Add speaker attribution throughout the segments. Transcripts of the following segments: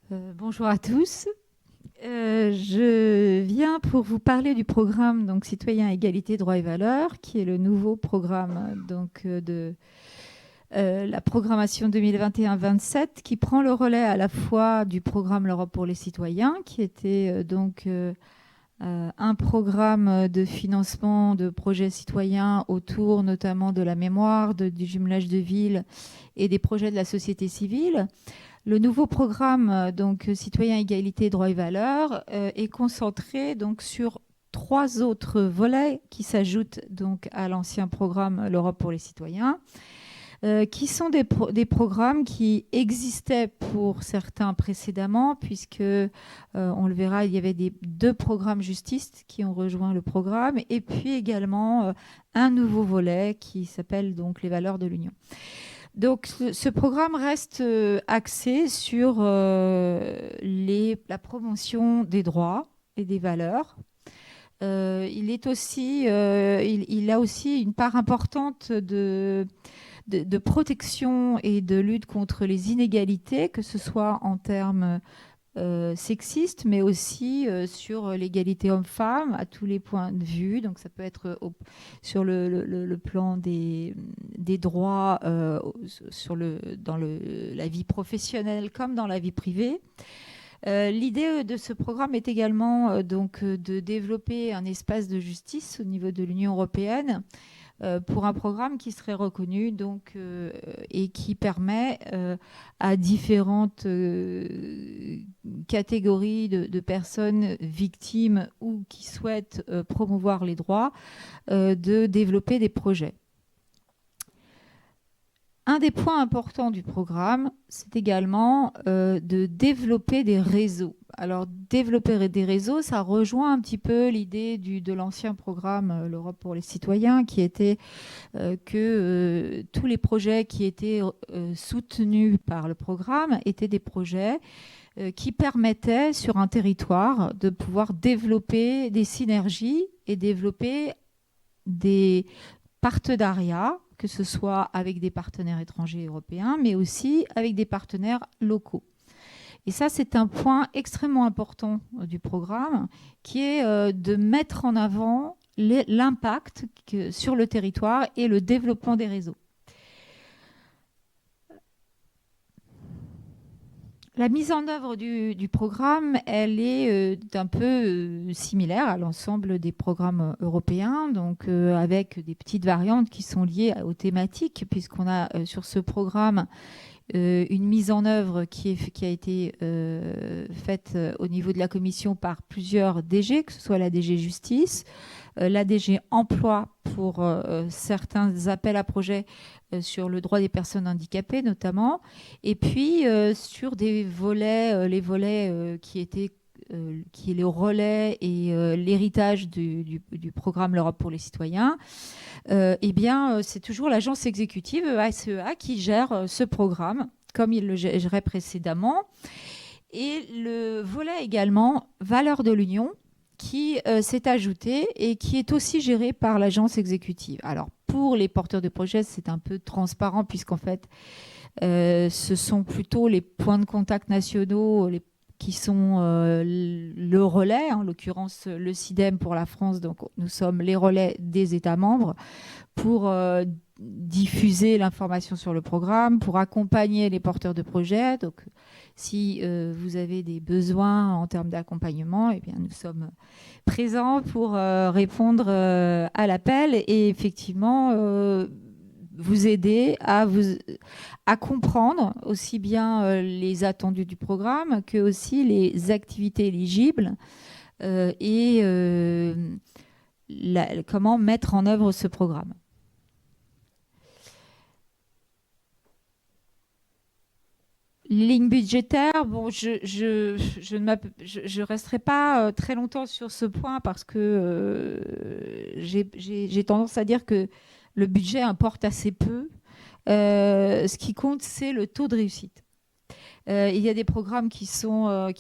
Speaker 1: Bonjour à tous. Je viens pour vous parler du programme donc, Citoyens, Égalité, Droits et Valeurs, qui est le nouveau programme de la programmation 2021-27, qui prend le relais à la fois du programme L'Europe pour les citoyens, qui était un programme de financement de projets citoyens autour notamment de la mémoire, du jumelage de villes et des projets de la société civile. Le nouveau programme Citoyens, Égalité, Droits et Valeurs est concentré donc sur trois autres volets qui s'ajoutent donc à l'ancien programme L'Europe pour les citoyens, qui sont des programmes qui existaient pour certains précédemment, puisque, on le verra, il y avait deux programmes justice qui ont rejoint le programme, et puis également un nouveau volet qui s'appelle donc les valeurs de l'Union. Donc, ce programme reste axé sur la promotion des droits et des valeurs. Il a aussi une part importante de protection et de lutte contre les inégalités, que ce soit en termes sexiste, mais aussi sur l'égalité homme-femme à tous les points de vue. Donc ça peut être sur le plan des droits dans la vie professionnelle comme dans la vie privée. L'idée de ce programme est également de développer un espace de justice au niveau de l'Union européenne, pour un programme qui serait reconnu et qui permet à différentes catégories de personnes victimes ou qui souhaitent promouvoir les droits de développer des projets. Un des points importants du programme, c'est également de développer des réseaux. Alors, développer des réseaux, ça rejoint un petit peu l'idée de l'ancien programme L'Europe pour les citoyens, qui était que tous les projets qui étaient soutenus par le programme étaient des projets qui permettaient sur un territoire de pouvoir développer des synergies et développer des partenariats, que ce soit avec des partenaires étrangers et européens, mais aussi avec des partenaires locaux. Et ça, c'est un point extrêmement important du programme, qui est de mettre en avant l'impact sur le territoire et le développement des réseaux. La mise en œuvre du programme, elle est un peu similaire à l'ensemble des programmes européens, donc avec des petites variantes qui sont liées aux thématiques, puisqu'on a sur ce programme une mise en œuvre qui a été faite au niveau de la Commission par plusieurs DG, que ce soit la DG Justice, la DG Emploi pour certains appels à projets sur le droit des personnes handicapées notamment, et puis sur des volets, les volets qui est le relais et l'héritage du programme L'Europe pour les citoyens, eh bien, c'est toujours l'agence exécutive ASEA qui gère ce programme, comme il le gérait précédemment. Et le volet également Valeurs de l'Union, qui s'est ajouté et qui est aussi géré par l'agence exécutive. Alors, pour les porteurs de projets, c'est un peu transparent, puisqu'en fait, ce sont plutôt les points de contact nationaux, qui sont le relais, en l'occurrence le CIDEM pour la France. Donc, nous sommes les relais des États membres pour diffuser l'information sur le programme, pour accompagner les porteurs de projets. Donc, si vous avez des besoins en termes d'accompagnement, eh bien, nous sommes présents pour répondre à l'appel et effectivement vous aider à comprendre aussi bien les attendus du programme que aussi les activités éligibles et comment mettre en œuvre ce programme. Les lignes budgétaires, bon, je ne resterai pas très longtemps sur ce point parce que j'ai tendance à dire que le budget importe assez peu. Ce qui compte, c'est le taux de réussite. Il y a des programmes qui sont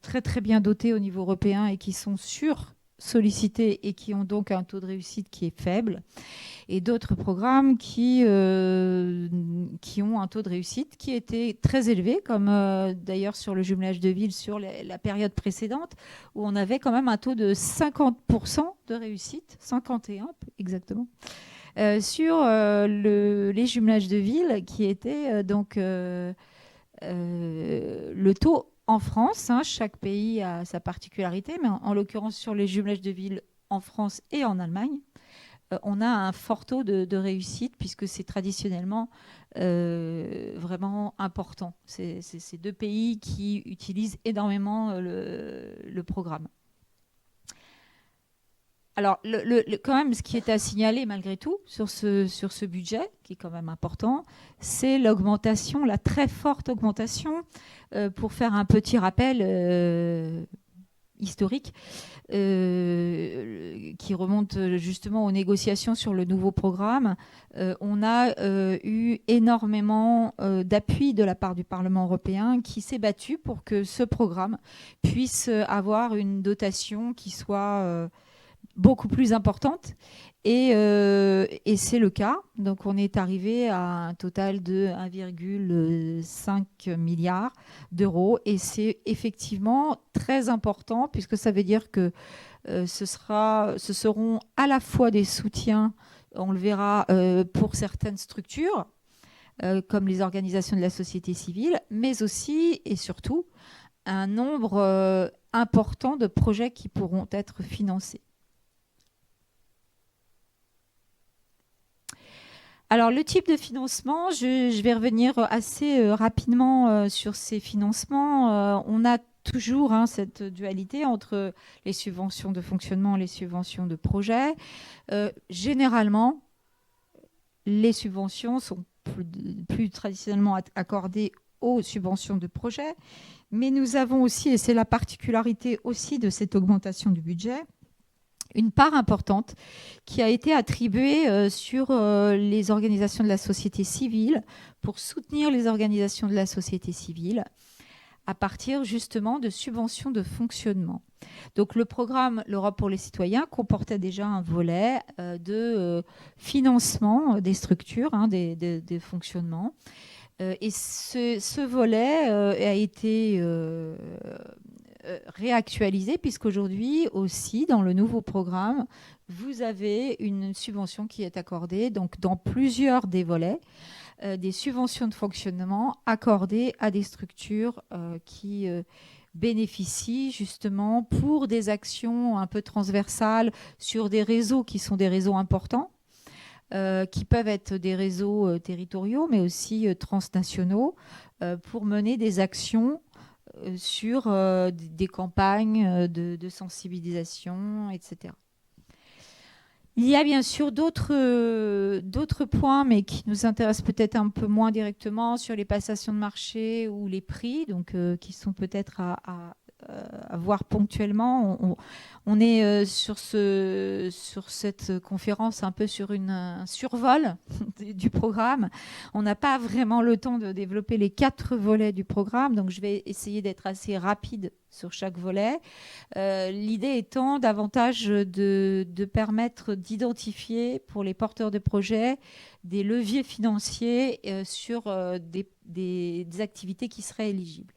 Speaker 1: très très bien dotés au niveau européen et qui sont sûrs sollicités et qui ont donc un taux de réussite qui est faible, et d'autres programmes qui ont un taux de réussite qui était très élevé, comme d'ailleurs sur le jumelage de villes sur la période précédente, où on avait quand même un taux de 50% de réussite, 51 exactement, sur les jumelages de villes, qui était le taux en France. Chaque pays a sa particularité, mais en l'occurrence sur les jumelages de villes en France et en Allemagne, on a un fort taux de réussite, puisque c'est traditionnellement vraiment important. C'est ces deux pays qui utilisent énormément le programme. Alors, quand même, ce qui est à signaler malgré tout sur ce budget, qui est quand même important, c'est l'augmentation, la très forte augmentation, pour faire un petit rappel historique, qui remonte justement aux négociations sur le nouveau programme. On a eu énormément d'appui de la part du Parlement européen, qui s'est battu pour que ce programme puisse avoir une dotation qui soit beaucoup plus importante, et c'est le cas. Donc on est arrivé à un total de 1,5 milliard d'euros, et c'est effectivement très important, puisque ça veut dire que ce seront à la fois des soutiens, on le verra, pour certaines structures, comme les organisations de la société civile, mais aussi et surtout un nombre important de projets qui pourront être financés. Alors, le type de financement, je vais revenir assez rapidement sur ces financements. On a toujours cette dualité entre les subventions de fonctionnement et les subventions de projet. Généralement, les subventions sont plus traditionnellement accordées aux subventions de projet, mais nous avons aussi, et c'est la particularité aussi de cette augmentation du budget, une part importante qui a été attribuée sur les organisations de la société civile, pour soutenir les organisations de la société civile à partir justement de subventions de fonctionnement. Donc le programme L'Europe pour les citoyens comportait déjà un volet de financement des structures, des fonctionnements. Et ce volet a été réactualisé, puisqu'aujourd'hui aussi, dans le nouveau programme, vous avez une subvention qui est accordée, donc dans plusieurs des volets, des subventions de fonctionnement accordées à des structures qui bénéficient justement pour des actions un peu transversales sur des réseaux qui sont des réseaux importants, qui peuvent être des réseaux territoriaux, mais aussi transnationaux, pour mener des actions sur des campagnes de sensibilisation, etc. Il y a bien sûr d'autres points, mais qui nous intéressent peut-être un peu moins directement, sur les passations de marché ou les prix, donc qui sont peut-être à voir ponctuellement. On est sur cette conférence un peu sur un survol du programme. On n'a pas vraiment le temps de développer les 4 volets du programme, donc je vais essayer d'être assez rapide sur chaque volet. L'idée étant davantage de permettre d'identifier pour les porteurs de projets des leviers financiers sur des activités qui seraient éligibles.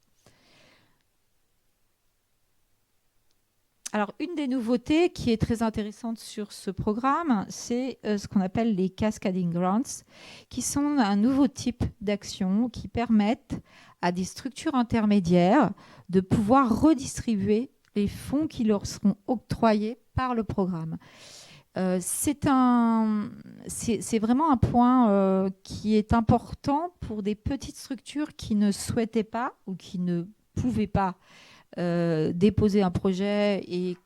Speaker 1: Alors, une des nouveautés qui est très intéressante sur ce programme, c'est ce qu'on appelle les cascading grants, qui sont un nouveau type d'action qui permettent à des structures intermédiaires de pouvoir redistribuer les fonds qui leur seront octroyés par le programme. C'est vraiment un point qui est important pour des petites structures qui ne souhaitaient pas ou qui ne pouvaient pas déposer un projet et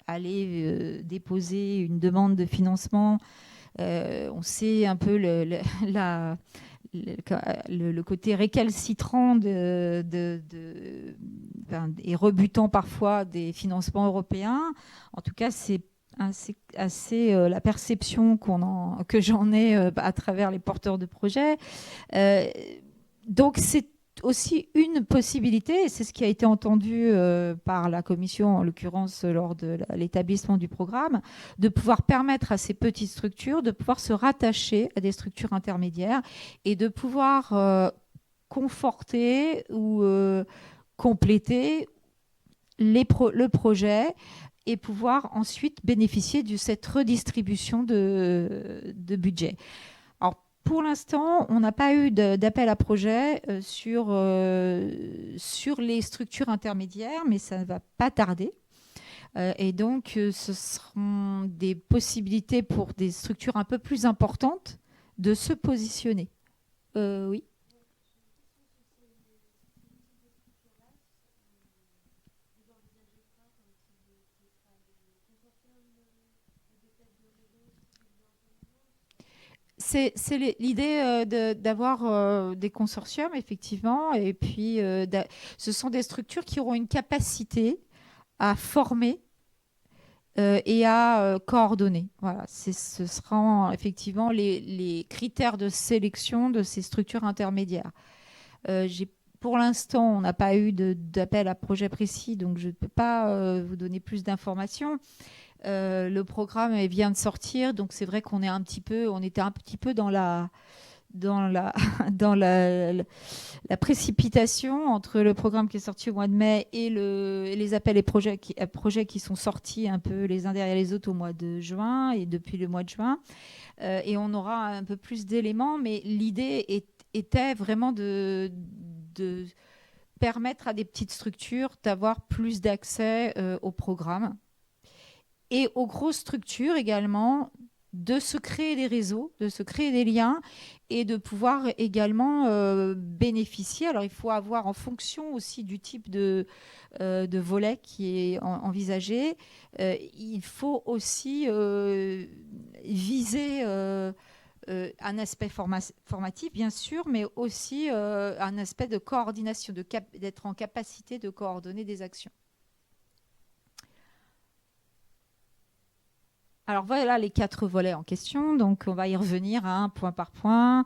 Speaker 1: aller déposer une demande de financement. On sait un peu le côté récalcitrant et rebutant parfois des financements européens. En tout cas, c'est assez la perception que j'en ai à travers les porteurs de projets. Donc, c'est aussi une possibilité, et c'est ce qui a été entendu par la commission, en l'occurrence lors de l'établissement du programme, de pouvoir permettre à ces petites structures de pouvoir se rattacher à des structures intermédiaires et de pouvoir conforter ou compléter le projet et pouvoir ensuite bénéficier de cette redistribution de budget. Alors, pour l'instant, on n'a pas eu d'appel à projet sur les structures intermédiaires, mais ça ne va pas tarder. Et donc, ce seront des possibilités pour des structures un peu plus importantes de se positionner. Oui. C'est l'idée d'avoir des consortiums, effectivement, et puis ce sont des structures qui auront une capacité à former et à coordonner. Voilà, ce seront effectivement les critères de sélection de ces structures intermédiaires. Pour l'instant, on n'a pas eu d'appel à projet précis, donc je ne peux pas vous donner plus d'informations. Le programme vient de sortir, donc c'est vrai qu'on était un petit peu dans la précipitation entre le programme qui est sorti au mois de mai et les appels et projets qui sont sortis un peu les uns derrière les autres au mois de juin et depuis le mois de juin. Et on aura un peu plus d'éléments, mais l'idée était vraiment de permettre à des petites structures d'avoir plus d'accès au programme. Et aux grosses structures également, de se créer des réseaux, de se créer des liens et de pouvoir également bénéficier. Alors, il faut avoir, en fonction aussi du type de volet qui est envisagé, il faut aussi viser un aspect formatif, bien sûr, mais aussi un aspect de coordination, d'être en capacité de coordonner des actions. Alors voilà les 4 volets en question, donc on va y revenir point par point.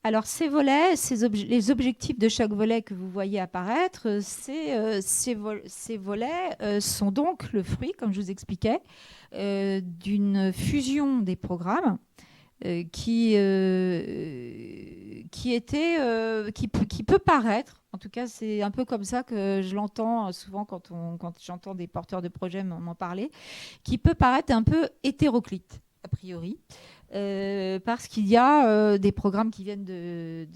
Speaker 1: Alors ces volets, les objectifs de chaque volet que vous voyez apparaître, ces volets sont donc le fruit, comme je vous expliquais, d'une fusion des programmes qui peut paraître, en tout cas c'est un peu comme ça que je l'entends souvent quand j'entends des porteurs de projets m'en parler, qui peut paraître un peu hétéroclite a priori. Parce qu'il y a des programmes qui viennent des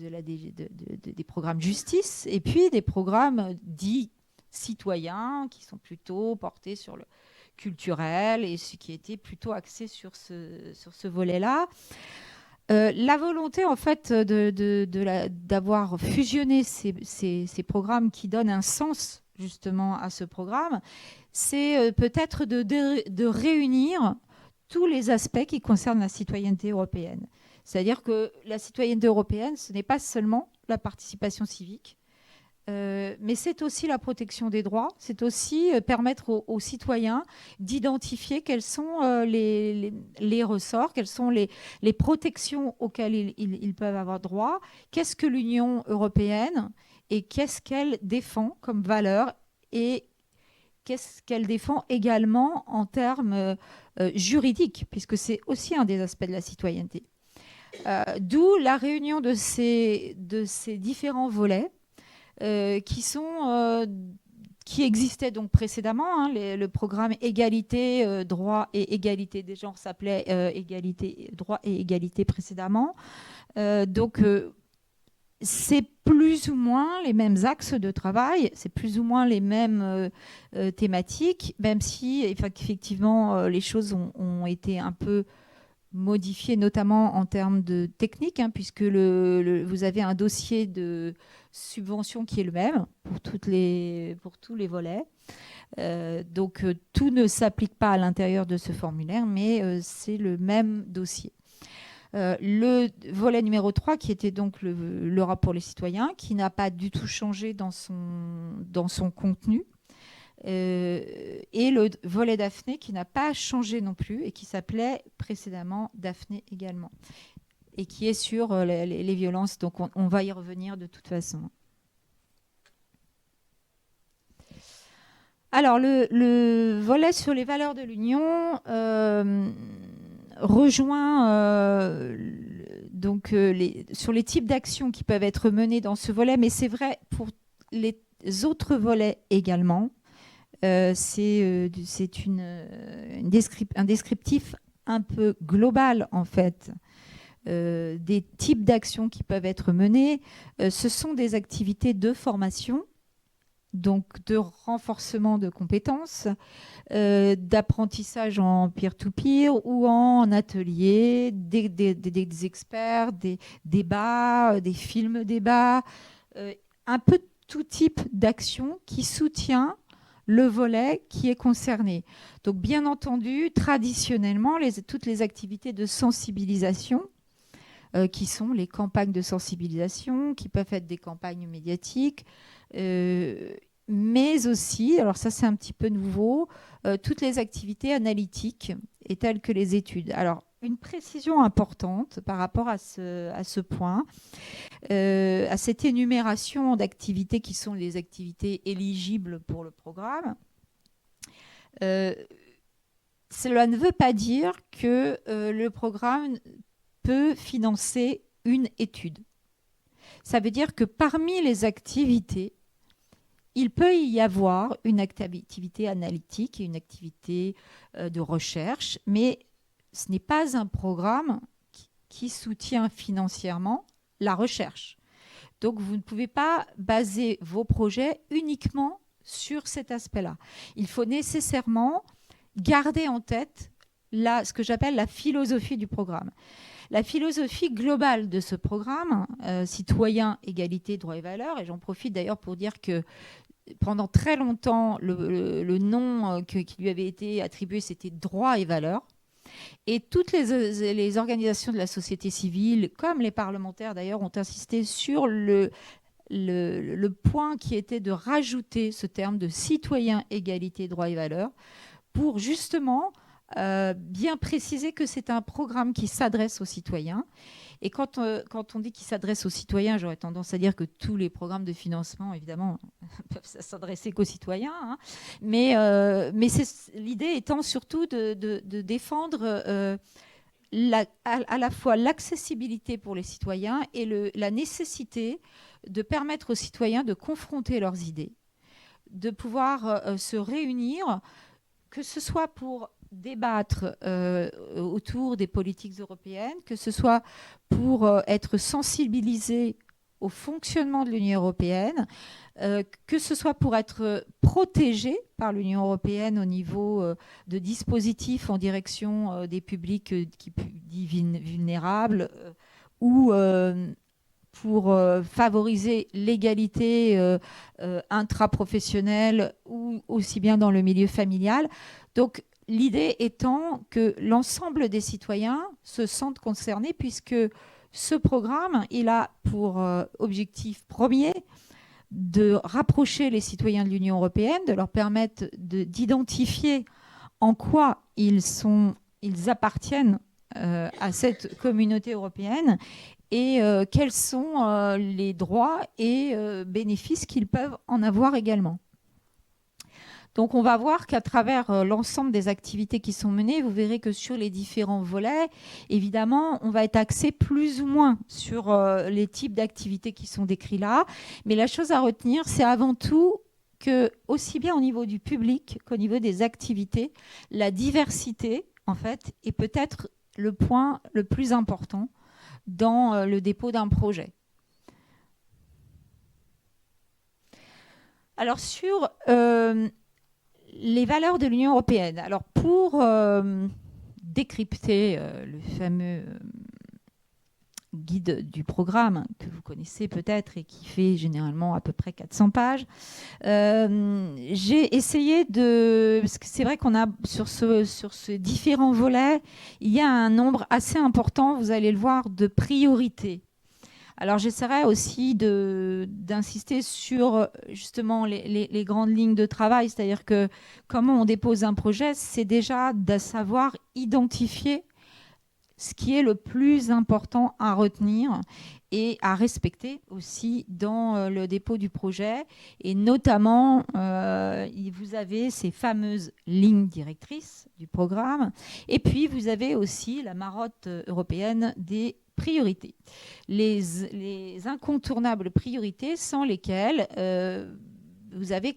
Speaker 1: programmes justice et puis des programmes dits citoyens qui sont plutôt portés sur le culturel et ce qui était plutôt axé sur ce volet-là. La volonté en fait d'avoir fusionné ces programmes qui donnent un sens justement à ce programme, c'est peut-être de réunir tous les aspects qui concernent la citoyenneté européenne. C'est-à-dire que la citoyenneté européenne, ce n'est pas seulement la participation civique, mais c'est aussi la protection des droits, c'est aussi permettre aux citoyens d'identifier quels sont les ressorts, quelles sont les protections auxquelles ils peuvent avoir droit, qu'est-ce que l'Union européenne et qu'est-ce qu'elle défend comme valeur et qu'est-ce qu'elle défend également en termes juridiques, puisque c'est aussi un des aspects de la citoyenneté. D'où la réunion de ces différents volets qui existaient donc précédemment. Le programme Égalité, droit et égalité des genres s'appelait Égalité, droit et égalité précédemment. Donc, c'est plus ou moins les mêmes axes de travail, c'est plus ou moins les mêmes thématiques, même si effectivement les choses ont été un peu modifiées, notamment en termes de technique, puisque vous avez un dossier de subvention qui est le même pour tous les volets. Donc tout ne s'applique pas à l'intérieur de ce formulaire, mais c'est le même dossier. Le volet numéro 3, qui était donc l'Europe pour les citoyens, qui n'a pas du tout changé dans son contenu. Et le volet Daphné, qui n'a pas changé non plus et qui s'appelait précédemment Daphné également. et qui est sur les violences. Donc on va y revenir de toute façon. Alors le volet sur les valeurs de l'Union rejoint sur les types d'actions qui peuvent être menées dans ce volet, mais c'est vrai pour les autres volets également. C'est un descriptif un peu global en fait des types d'actions qui peuvent être menées. Ce sont des activités de formation, donc de renforcement de compétences, d'apprentissage en peer-to-peer ou en atelier, des experts, des débats, des films débats, un peu tout type d'action qui soutient le volet qui est concerné. Donc bien entendu, traditionnellement, toutes les activités de sensibilisation, qui sont les campagnes de sensibilisation, qui peuvent être des campagnes médiatiques, mais aussi, alors ça c'est un petit peu nouveau, toutes les activités analytiques et telles que les études. Alors une précision importante par rapport à ce point, à cette énumération d'activités qui sont les activités éligibles pour le programme. Cela ne veut pas dire que le programme peut financer une étude. Ça veut dire que parmi les activités, il peut y avoir une activité analytique et une activité de recherche, mais ce n'est pas un programme qui soutient financièrement la recherche. Donc, vous ne pouvez pas baser vos projets uniquement sur cet aspect-là. Il faut nécessairement garder en tête ce que j'appelle la philosophie du programme. La philosophie globale de ce programme, citoyen, égalité, droits et valeurs, et j'en profite d'ailleurs pour dire que pendant très longtemps, le nom qui lui avait été attribué, c'était droits et valeurs. Et toutes les organisations de la société civile, comme les parlementaires d'ailleurs, ont insisté sur le point qui était de rajouter ce terme de citoyen, égalité, droits et valeurs pour justement bien préciser que c'est un programme qui s'adresse aux citoyens. Et quand on dit qu'il s'adresse aux citoyens, j'aurais tendance à dire que tous les programmes de financement, évidemment, peuvent s'adresser qu'aux citoyens. Hein. Mais l'idée étant surtout de défendre à la fois l'accessibilité pour les citoyens et la nécessité de permettre aux citoyens de confronter leurs idées, de pouvoir se réunir, que ce soit pour débattre autour des politiques européennes, que ce soit pour être sensibilisés au fonctionnement de l'Union européenne, que ce soit pour être protégés par l'Union européenne au niveau de dispositifs en direction des publics dits vulnérables ou pour favoriser l'égalité intraprofessionnelle ou aussi bien dans le milieu familial. Donc, l'idée étant que l'ensemble des citoyens se sentent concernés puisque ce programme, il a pour objectif premier de rapprocher les citoyens de l'Union européenne, de leur permettre d'identifier en quoi ils appartiennent à cette communauté européenne et quels sont les droits et bénéfices qu'ils peuvent en avoir également. Donc on va voir qu'à travers l'ensemble des activités qui sont menées, vous verrez que sur les différents volets, évidemment, on va être axé plus ou moins sur les types d'activités qui sont décrits là. Mais la chose à retenir, c'est avant tout que, aussi bien au niveau du public qu'au niveau des activités, la diversité, en fait, est peut-être le point le plus important dans le dépôt d'un projet. Alors sur les valeurs de l'Union européenne. Alors pour décrypter le fameux guide du programme que vous connaissez peut-être et qui fait généralement à peu près 400 pages, j'ai essayé parce que c'est vrai qu'on a sur ces différents volets, il y a un nombre assez important, vous allez le voir, de priorités. Alors j'essaierai aussi d'insister sur justement les grandes lignes de travail, c'est-à-dire que comment on dépose un projet, c'est déjà de savoir identifier ce qui est le plus important à retenir et à respecter aussi dans le dépôt du projet. Et notamment, vous avez ces fameuses lignes directrices du programme. Et puis, vous avez aussi la marotte européenne des priorités. Les incontournables priorités sans lesquelles vous avez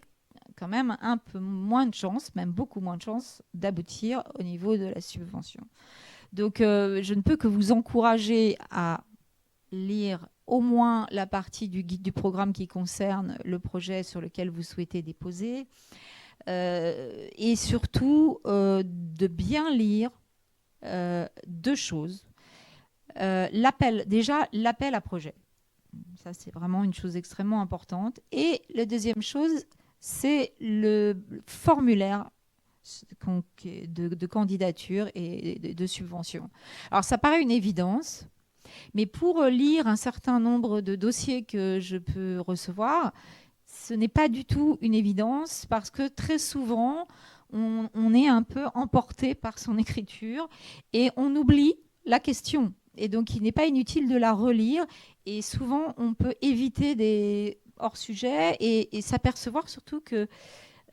Speaker 1: quand même un peu moins de chance, même beaucoup moins de chance d'aboutir au niveau de la subvention. Donc, je ne peux que vous encourager à lire au moins la partie du guide du programme qui concerne le projet sur lequel vous souhaitez déposer, et surtout de bien lire deux choses. L'appel à projet. Ça, c'est vraiment une chose extrêmement importante. Et la deuxième chose, c'est le formulaire de candidature et de subvention. Alors, ça paraît une évidence, mais pour lire un certain nombre de dossiers que je peux recevoir, ce n'est pas du tout une évidence parce que très souvent, on est un peu emporté par son écriture et on oublie la question. Et donc, il n'est pas inutile de la relire. Et souvent, on peut éviter des hors-sujets et s'apercevoir surtout qu'il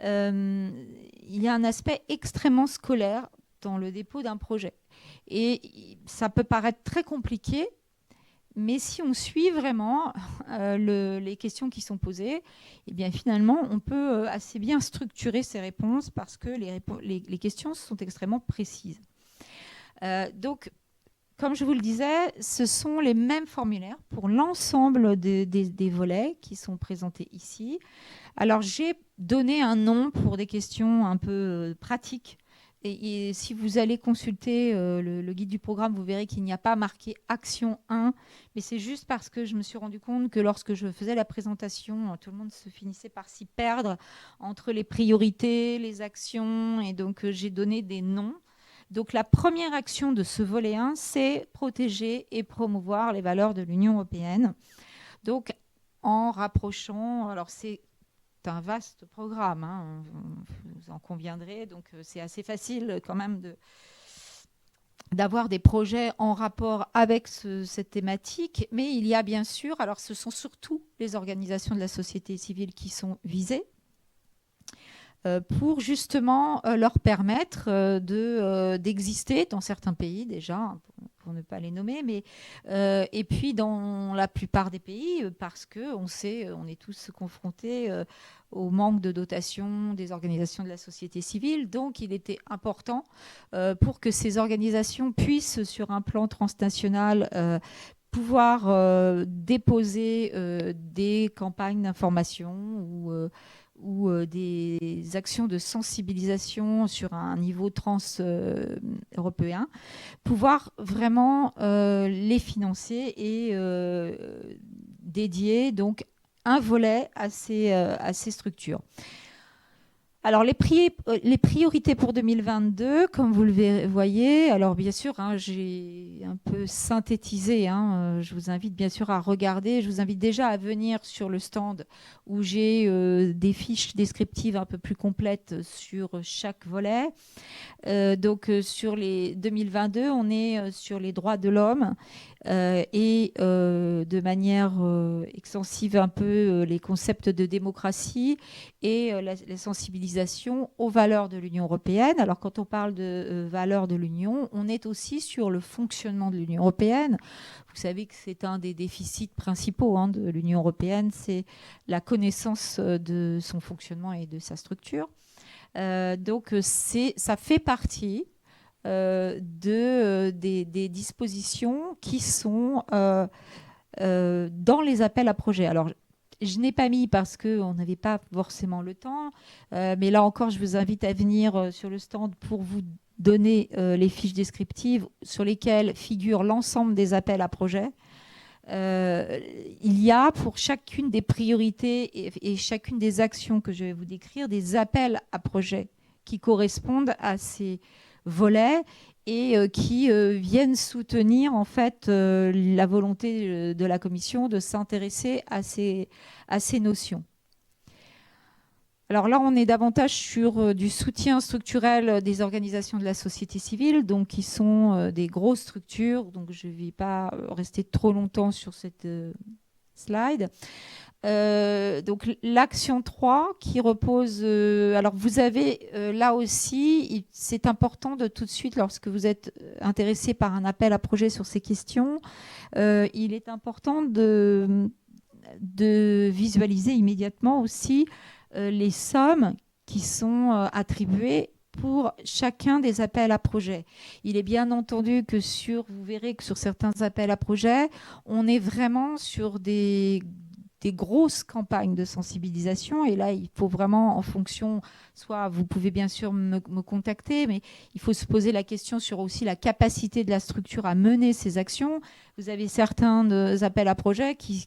Speaker 1: y a un aspect extrêmement scolaire dans le dépôt d'un projet. Et ça peut paraître très compliqué, mais si on suit vraiment les questions qui sont posées, eh bien finalement, on peut assez bien structurer ces réponses parce que les questions sont extrêmement précises. Donc, comme je vous le disais, ce sont les mêmes formulaires pour l'ensemble des volets qui sont présentés ici. Alors, j'ai donné un nom pour des questions un peu pratiques. Et si vous allez consulter le guide du programme, vous verrez qu'il n'y a pas marqué Action 1, mais c'est juste parce que je me suis rendu compte que lorsque je faisais la présentation, tout le monde se finissait par s'y perdre entre les priorités, les actions, et donc j'ai donné des noms. Donc la première action de ce volet 1, c'est protéger et promouvoir les valeurs de l'Union européenne. Donc en rapprochant, alors c'est un vaste programme, hein, vous en conviendrez, donc c'est assez facile quand même d'avoir des projets en rapport avec cette thématique, mais il y a bien sûr, alors ce sont surtout les organisations de la société civile qui sont visées, pour justement leur permettre d'exister dans certains pays déjà, pour ne pas les nommer, mais et puis dans la plupart des pays, parce qu'on sait, on est tous confrontés au manque de dotation des organisations de la société civile. Donc il était important pour que ces organisations puissent, sur un plan transnational, pouvoir déposer des campagnes d'information ou des actions de sensibilisation sur un niveau trans-européen, pouvoir vraiment les financer et dédier donc un volet à ces structures. Alors, les priorités pour 2022, comme vous le voyez, alors bien sûr, hein, j'ai un peu synthétisé, hein, je vous invite bien sûr à regarder, je vous invite déjà à venir sur le stand où j'ai des fiches descriptives un peu plus complètes sur chaque volet. Donc, sur les 2022, on est sur les droits de l'homme et de manière extensive un peu les concepts de démocratie et la sensibilisation aux valeurs de l'Union européenne. Alors, quand on parle de valeurs de l'Union, on est aussi sur le fonctionnement de l'Union européenne. Vous savez que c'est un des déficits principaux de l'Union européenne, c'est la connaissance de son fonctionnement et de sa structure. Donc, ça fait partie des dispositions qui sont dans les appels à projets. Alors, je n'ai pas mis parce qu'on n'avait pas forcément le temps, mais là encore, je vous invite à venir sur le stand pour vous donner les fiches descriptives sur lesquelles figure l'ensemble des appels à projets. Il y a pour chacune des priorités et chacune des actions que je vais vous décrire des appels à projets qui correspondent à ces volets et qui viennent soutenir en fait la volonté de la Commission de s'intéresser à ces notions. Alors là, on est davantage sur du soutien structurel des organisations de la société civile, donc qui sont des grosses structures. Donc je ne vais pas rester trop longtemps sur cette slide. Donc l'action 3 qui repose... alors vous avez là aussi, c'est important de tout de suite, lorsque vous êtes intéressé par un appel à projet sur ces questions, il est important de visualiser immédiatement aussi les sommes qui sont attribuées pour chacun des appels à projets. Il est bien entendu que vous verrez que sur certains appels à projets, on est vraiment sur des grosses campagnes de sensibilisation. Et là, il faut vraiment, en fonction, soit vous pouvez bien sûr me contacter, mais il faut se poser la question sur aussi la capacité de la structure à mener ces actions. Vous avez certains appels à projets qui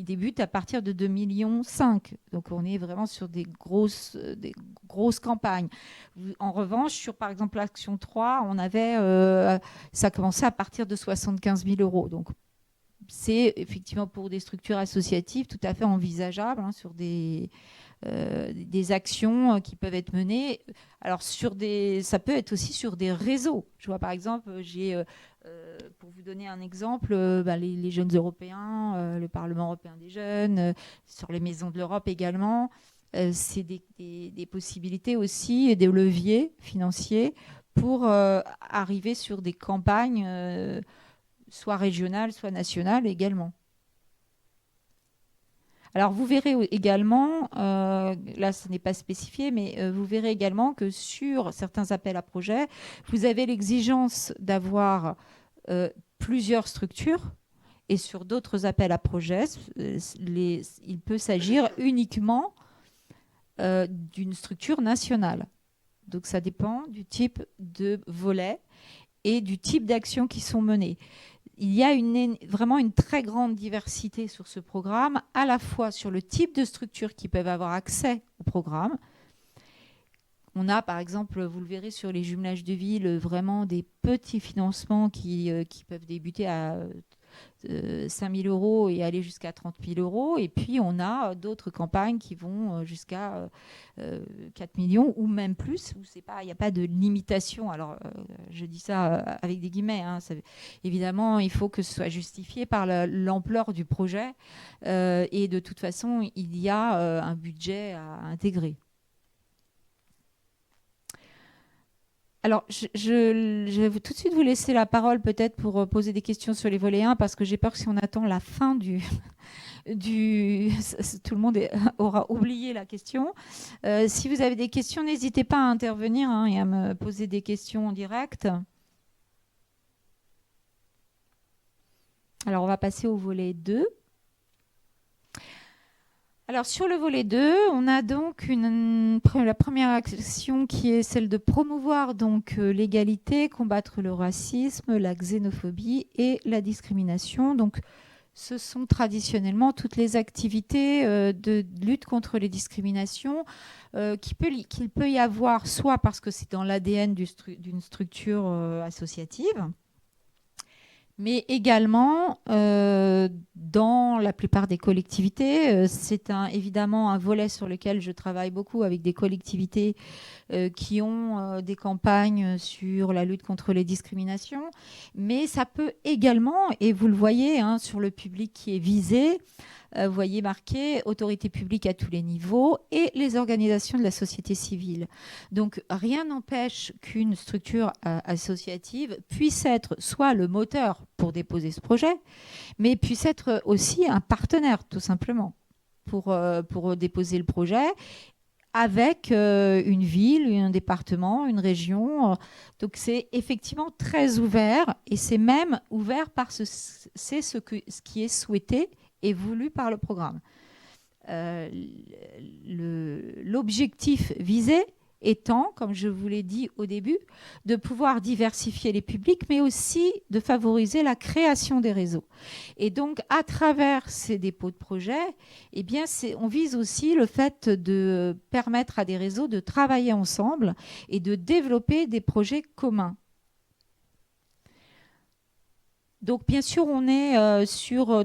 Speaker 1: débutent à partir de 2,5 millions. Donc, on est vraiment sur des grosses campagnes. En revanche, sur par exemple l'action 3, ça commençait à partir de 75 000 euros. Donc, c'est effectivement pour des structures associatives tout à fait envisageable sur des actions qui peuvent être menées. Alors, ça peut être aussi sur des réseaux. Je vois par exemple, pour vous donner un exemple, les jeunes européens, le Parlement européen des jeunes, sur les maisons de l'Europe également. C'est des possibilités aussi et des leviers financiers pour arriver sur des campagnes soit régionales, soit nationales également. Alors vous verrez également, là ce n'est pas spécifié, mais vous verrez également que sur certains appels à projets, vous avez l'exigence d'avoir plusieurs structures, et sur d'autres appels à projets, il peut s'agir uniquement d'une structure nationale. Donc ça dépend du type de volet et du type d'actions qui sont menées. Il y a vraiment une très grande diversité sur ce programme, à la fois sur le type de structures qui peuvent avoir accès au programme. On a, par exemple, vous le verrez sur les jumelages de villes, vraiment des petits financements qui peuvent débuter à 5 000 euros et aller jusqu'à 30 000 euros. Et puis, on a d'autres campagnes qui vont jusqu'à 4 millions ou même plus. Il n'y a pas de limitation. Alors, je dis ça avec des guillemets. Évidemment, il faut que ce soit justifié par l'ampleur du projet. Et de toute façon, il y a un budget à intégrer. Alors, je vais tout de suite vous laisser la parole peut-être pour poser des questions sur les volets 1, parce que j'ai peur que si on attend la fin tout le monde aura oublié la question. Si vous avez des questions, n'hésitez pas à intervenir et à me poser des questions en direct. Alors, on va passer au volet 2. Alors, sur le volet 2, on a donc la première action qui est celle de promouvoir donc l'égalité, combattre le racisme, la xénophobie et la discrimination. Donc, ce sont traditionnellement toutes les activités de lutte contre les discriminations qu'il peut y avoir, soit parce que c'est dans l'ADN d'une structure associative, mais également dans la plupart des collectivités. C'est évidemment un volet sur lequel je travaille beaucoup avec des collectivités qui ont des campagnes sur la lutte contre les discriminations. Mais ça peut également, et vous le voyez sur le public qui est visé, vous voyez marqué autorité publique à tous les niveaux et les organisations de la société civile. Donc rien n'empêche qu'une structure associative puisse être soit le moteur pour déposer ce projet, mais puisse être aussi un partenaire tout simplement pour déposer le projet avec une ville, un département, une région. Donc c'est effectivement très ouvert, et c'est même ouvert parce que c'est ce qui est souhaité et voulu par le programme. L'objectif visé étant, comme je vous l'ai dit au début, de pouvoir diversifier les publics, mais aussi de favoriser la création des réseaux. Et donc, à travers ces dépôts de projets, eh bien, on vise aussi le fait de permettre à des réseaux de travailler ensemble et de développer des projets communs. Donc, bien sûr, on est sur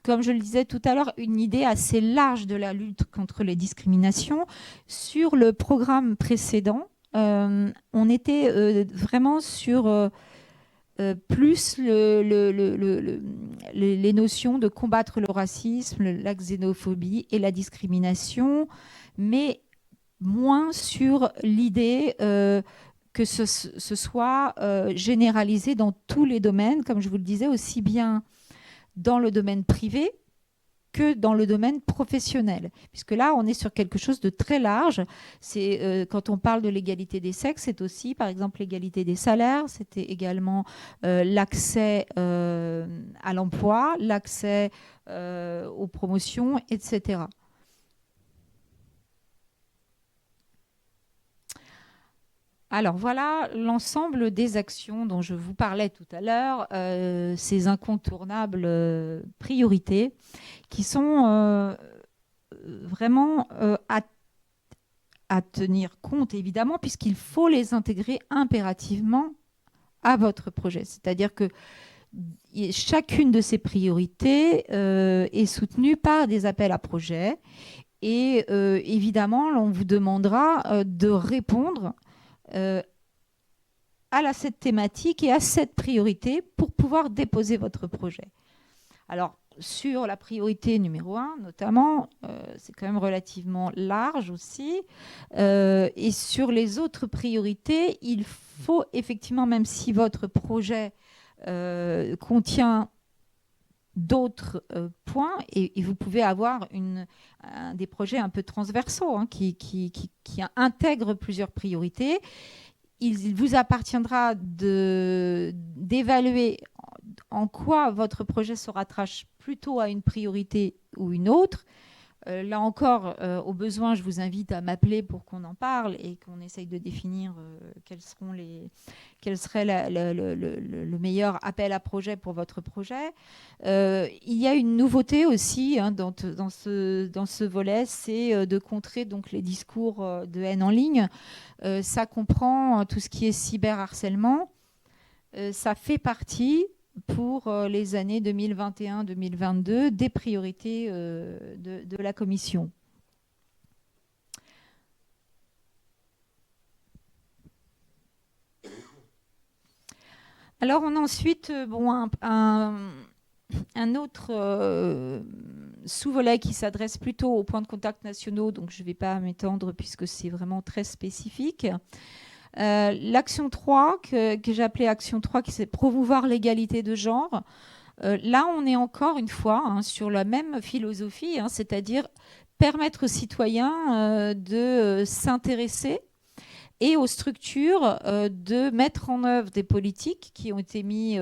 Speaker 1: comme je le disais tout à l'heure, une idée assez large de la lutte contre les discriminations. Sur le programme précédent, on était vraiment sur plus les notions de combattre le racisme, la xénophobie et la discrimination, mais moins sur l'idée que ce soit généralisé dans tous les domaines, comme je vous le disais, aussi bien dans le domaine privé que dans le domaine professionnel. Puisque là, on est sur quelque chose de très large. Quand on parle de l'égalité des sexes, c'est aussi, par exemple, l'égalité des salaires, c'était également l'accès à l'emploi, l'accès aux promotions, etc. Alors voilà l'ensemble des actions dont je vous parlais tout à l'heure, ces incontournables priorités qui sont vraiment à tenir compte, évidemment, puisqu'il faut les intégrer impérativement à votre projet. C'est-à-dire que chacune de ces priorités est soutenue par des appels à projets. Et évidemment, on vous demandera de répondre à cette thématique et à cette priorité pour pouvoir déposer votre projet. Alors, sur la priorité numéro 1, notamment, c'est quand même relativement large aussi. Et sur les autres priorités, il faut effectivement, même si votre projet contient d'autres points, et vous pouvez avoir des projets un peu transversaux qui intègrent plusieurs priorités, il vous appartiendra d'évaluer en quoi votre projet se rattache plutôt à une priorité ou une autre. Là encore, au besoin, je vous invite à m'appeler pour qu'on en parle et qu'on essaye de définir quel serait le meilleur appel à projet pour votre projet. Il y a une nouveauté aussi dans ce volet, c'est de contrer donc, les discours de haine en ligne. Ça comprend tout ce qui est cyberharcèlement. Ça fait partie pour les années 2021-2022 des priorités de la Commission. Alors on a ensuite un autre sous-volet qui s'adresse plutôt aux points de contact nationaux, donc je ne vais pas m'étendre puisque c'est vraiment très spécifique. L'action 3, que j'ai appelée Action 3, qui c'est promouvoir l'égalité de genre. Là, on est encore une fois sur la même philosophie, c'est-à-dire permettre aux citoyens de s'intéresser et aux structures de mettre en œuvre des politiques qui ont été mises.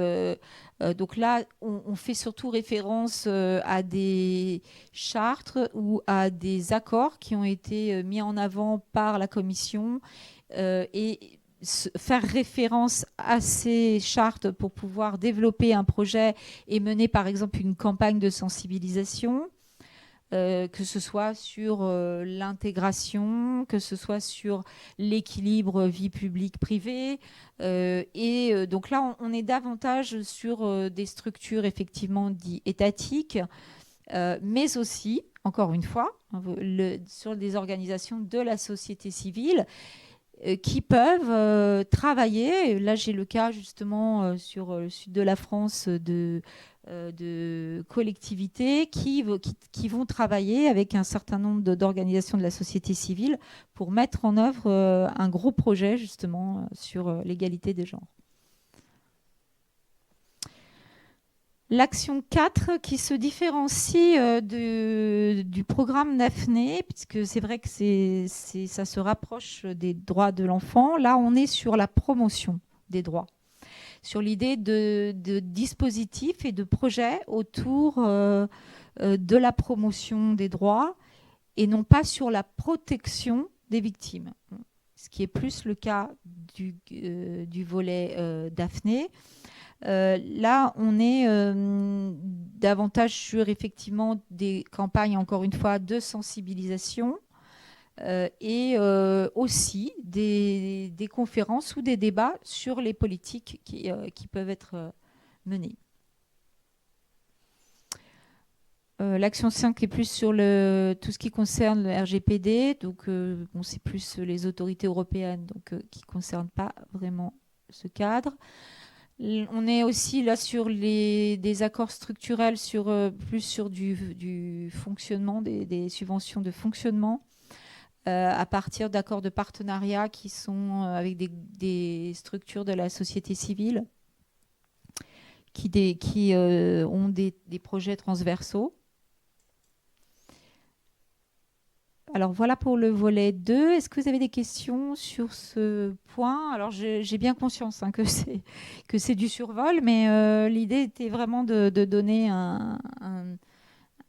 Speaker 1: Donc là, on fait surtout référence à des chartes ou à des accords qui ont été mis en avant par la Commission et faire référence à ces chartes pour pouvoir développer un projet et mener par exemple une campagne de sensibilisation. Que ce soit sur l'intégration, que ce soit sur l'équilibre vie publique-privée. Donc là, on est davantage sur des structures effectivement dites étatiques, mais aussi, encore une fois, sur des organisations de la société civile qui peuvent travailler. Là, j'ai le cas justement sur le sud de la France de collectivités qui vont travailler avec un certain nombre d'organisations de la société civile pour mettre en œuvre un gros projet justement sur l'égalité des genres. L'action 4 qui se différencie du programme Daphné, puisque c'est vrai que ça se rapproche des droits de l'enfant. Là, on est sur la promotion des droits, sur l'idée de dispositifs et de projets autour de la promotion des droits et non pas sur la protection des victimes, ce qui est plus le cas du volet Daphné. Là, on est davantage sur effectivement des campagnes, encore une fois, de sensibilisation et aussi des conférences ou des débats sur les politiques qui peuvent être menées. L'action 5 est plus sur tout ce qui concerne le RGPD, donc bon, c'est plus les autorités européennes donc, qui ne concernent pas vraiment ce cadre. On est aussi là sur des accords structurels, plus sur du fonctionnement, des subventions de fonctionnement, à partir d'accords de partenariat qui sont avec des structures de la société civile qui ont des projets transversaux. Alors voilà pour le volet 2. Est-ce que vous avez des questions sur ce point? Alors j'ai bien conscience que c'est du survol, mais l'idée était vraiment de donner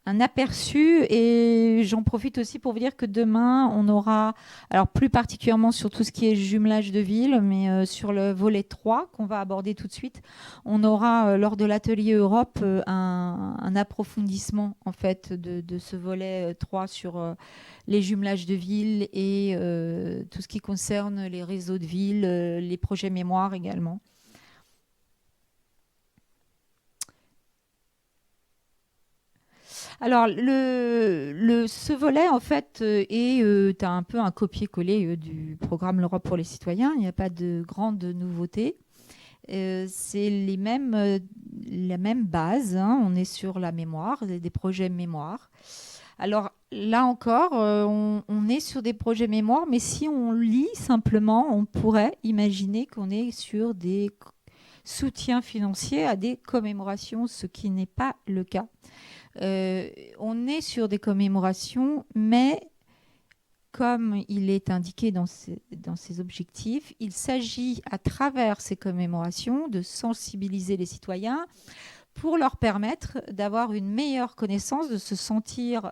Speaker 1: un aperçu, et j'en profite aussi pour vous dire que demain on aura, alors plus particulièrement sur tout ce qui est jumelage de villes, mais sur le volet 3 qu'on va aborder tout de suite, on aura lors de l'atelier Europe un approfondissement en fait de ce volet 3 sur les jumelages de villes et tout ce qui concerne les réseaux de villes, les projets mémoire également. Alors, ce volet, en fait, est un peu un copier-coller du programme L'Europe pour les citoyens. Il n'y a pas de grande nouveauté. C'est la même base. On est sur la mémoire, des projets mémoire. Alors, là encore, on est sur des projets mémoire, mais si on lit simplement, on pourrait imaginer qu'on est sur des soutiens financiers à des commémorations, ce qui n'est pas le cas. On est sur des commémorations, mais comme il est indiqué dans ces objectifs, il s'agit à travers ces commémorations de sensibiliser les citoyens pour leur permettre d'avoir une meilleure connaissance, de se sentir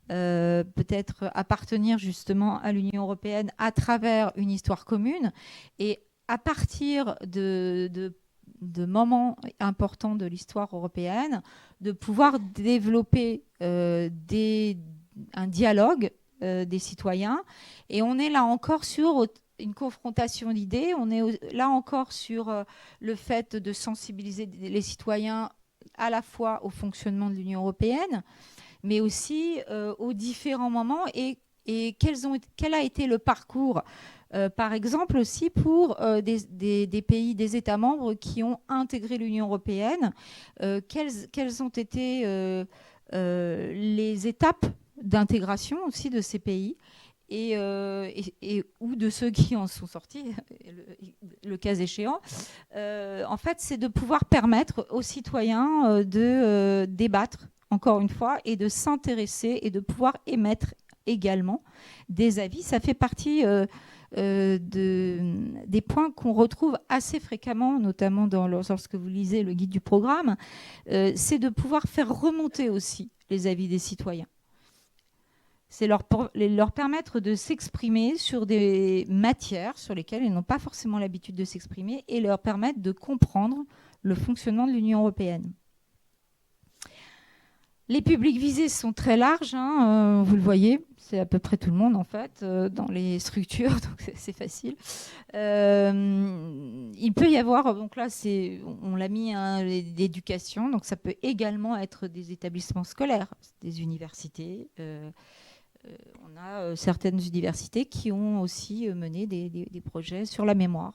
Speaker 1: peut-être appartenir justement à l'Union européenne à travers une histoire commune, et à partir de moments importants de l'histoire européenne, de pouvoir développer un dialogue des citoyens. Et on est là encore sur une confrontation d'idées, on est là encore sur le fait de sensibiliser les citoyens à la fois au fonctionnement de l'Union européenne, mais aussi aux différents moments et quel a été le parcours par exemple aussi pour des pays, des États membres qui ont intégré l'Union européenne, quelles ont été les étapes d'intégration aussi de ces pays ou de ceux qui en sont sortis, le cas échéant. En fait, c'est de pouvoir permettre aux citoyens de débattre, encore une fois, et de s'intéresser et de pouvoir émettre également des avis. Ça fait partie des points qu'on retrouve assez fréquemment, notamment lorsque vous lisez le guide du programme, c'est de pouvoir faire remonter aussi les avis des citoyens. C'est leur permettre de s'exprimer sur des matières sur lesquelles ils n'ont pas forcément l'habitude de s'exprimer, et leur permettre de comprendre le fonctionnement de l'Union européenne. Les publics visés sont très larges, vous le voyez, c'est à peu près tout le monde en fait dans les structures, donc c'est facile. Il peut y avoir, donc là on l'a mis, d'éducation, donc ça peut également être des établissements scolaires, des universités. On a certaines universités qui ont aussi mené des projets sur la mémoire.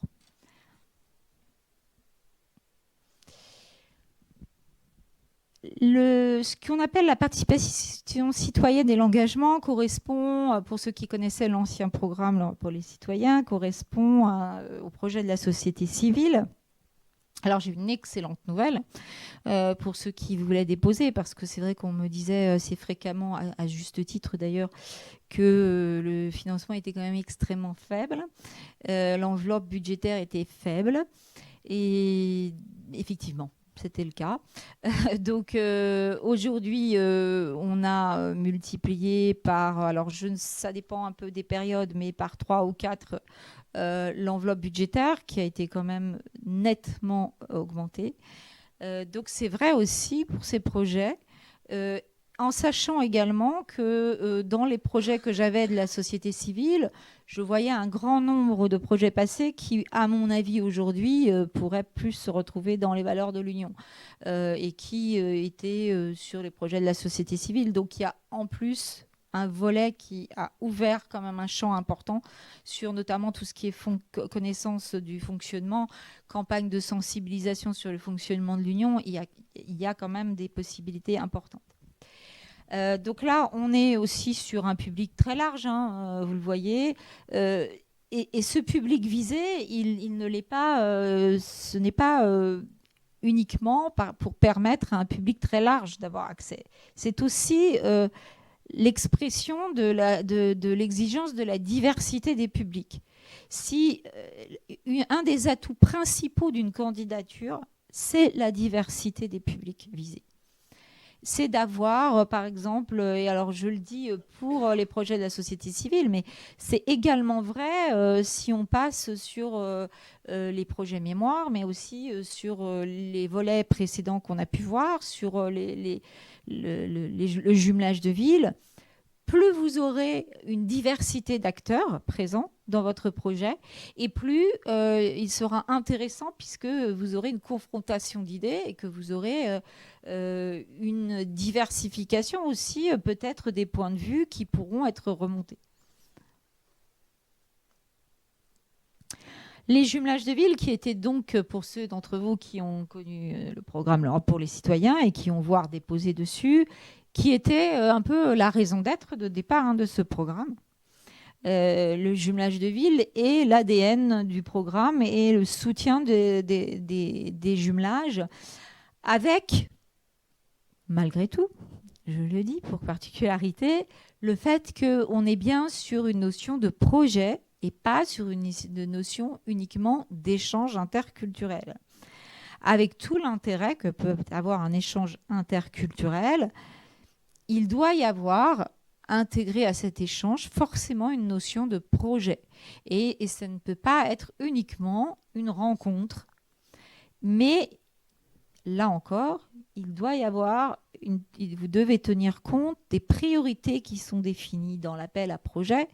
Speaker 1: Ce qu'on appelle la participation citoyenne et l'engagement correspond, pour ceux qui connaissaient l'ancien programme pour les citoyens, correspond au projet de la société civile. Alors j'ai une excellente nouvelle pour ceux qui voulaient déposer, parce que c'est vrai qu'on me disait assez fréquemment, à juste titre d'ailleurs, que le financement était quand même extrêmement faible. L'enveloppe budgétaire était faible, et effectivement, c'était le cas. Donc aujourd'hui, on a multiplié par, alors ça dépend un peu des périodes, mais par 3 ou 4 l'enveloppe budgétaire, qui a été quand même nettement augmentée. Donc c'est vrai aussi pour ces projets. en sachant également que dans les projets que j'avais de la société civile, je voyais un grand nombre de projets passés qui, à mon avis, aujourd'hui, pourraient plus se retrouver dans les valeurs de l'Union et qui étaient sur les projets de la société civile. Donc il y a en plus un volet qui a ouvert quand même un champ important sur notamment tout ce qui est connaissance du fonctionnement, campagne de sensibilisation sur le fonctionnement de l'Union. Il y a quand même des possibilités importantes. Donc là, on est aussi sur un public très large, hein, vous le voyez. Et ce public visé, il ne l'est pas, ce n'est pas uniquement pour permettre à un public très large d'avoir accès. C'est aussi l'expression de l'exigence de la diversité des publics. Si un des atouts principaux d'une candidature, c'est la diversité des publics visés. C'est d'avoir, par exemple, et alors je le dis pour les projets de la société civile, mais c'est également vrai si on passe sur les projets mémoire, mais aussi sur les volets précédents qu'on a pu voir, sur le jumelage de villes. Plus vous aurez une diversité d'acteurs présents dans votre projet, et plus il sera intéressant puisque vous aurez une confrontation d'idées et que vous aurez une diversification aussi, peut-être des points de vue qui pourront être remontés. Les jumelages de villes, qui étaient donc, pour ceux d'entre vous qui ont connu le programme L'Europe pour les citoyens et qui ont voire déposé dessus, qui était un peu la raison d'être de départ de ce programme. Le jumelage de villes est l'ADN du programme et le soutien des jumelages avec, malgré tout, je le dis pour particularité, le fait qu'on est bien sur une notion de projet et pas sur une notion uniquement d'échange interculturel. Avec tout l'intérêt que peut avoir un échange interculturel, il doit y avoir intégré à cet échange forcément une notion de projet. Et ça ne peut pas être uniquement une rencontre. Mais là encore, il doit y avoir vous devez tenir compte des priorités qui sont définies dans l'appel à projet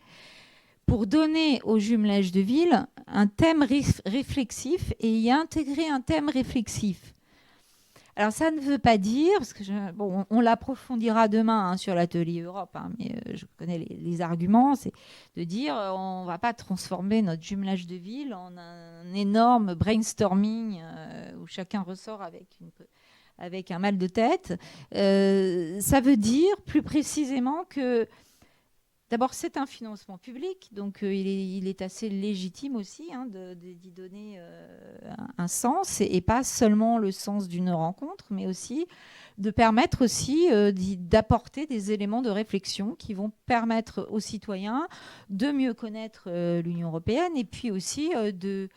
Speaker 1: pour donner au jumelage de villes un thème réflexif et y intégrer un thème réflexif. Alors ça ne veut pas dire, parce que on l'approfondira demain sur l'atelier Europe, mais je connais les arguments, c'est de dire on ne va pas transformer notre jumelage de ville en un énorme brainstorming où chacun ressort avec un mal de tête. Ça veut dire plus précisément que d'abord, c'est un financement public, donc il est assez légitime aussi d'y donner un sens, et pas seulement le sens d'une rencontre, mais aussi de permettre aussi d'apporter des éléments de réflexion qui vont permettre aux citoyens de mieux connaître l'Union européenne et puis aussi de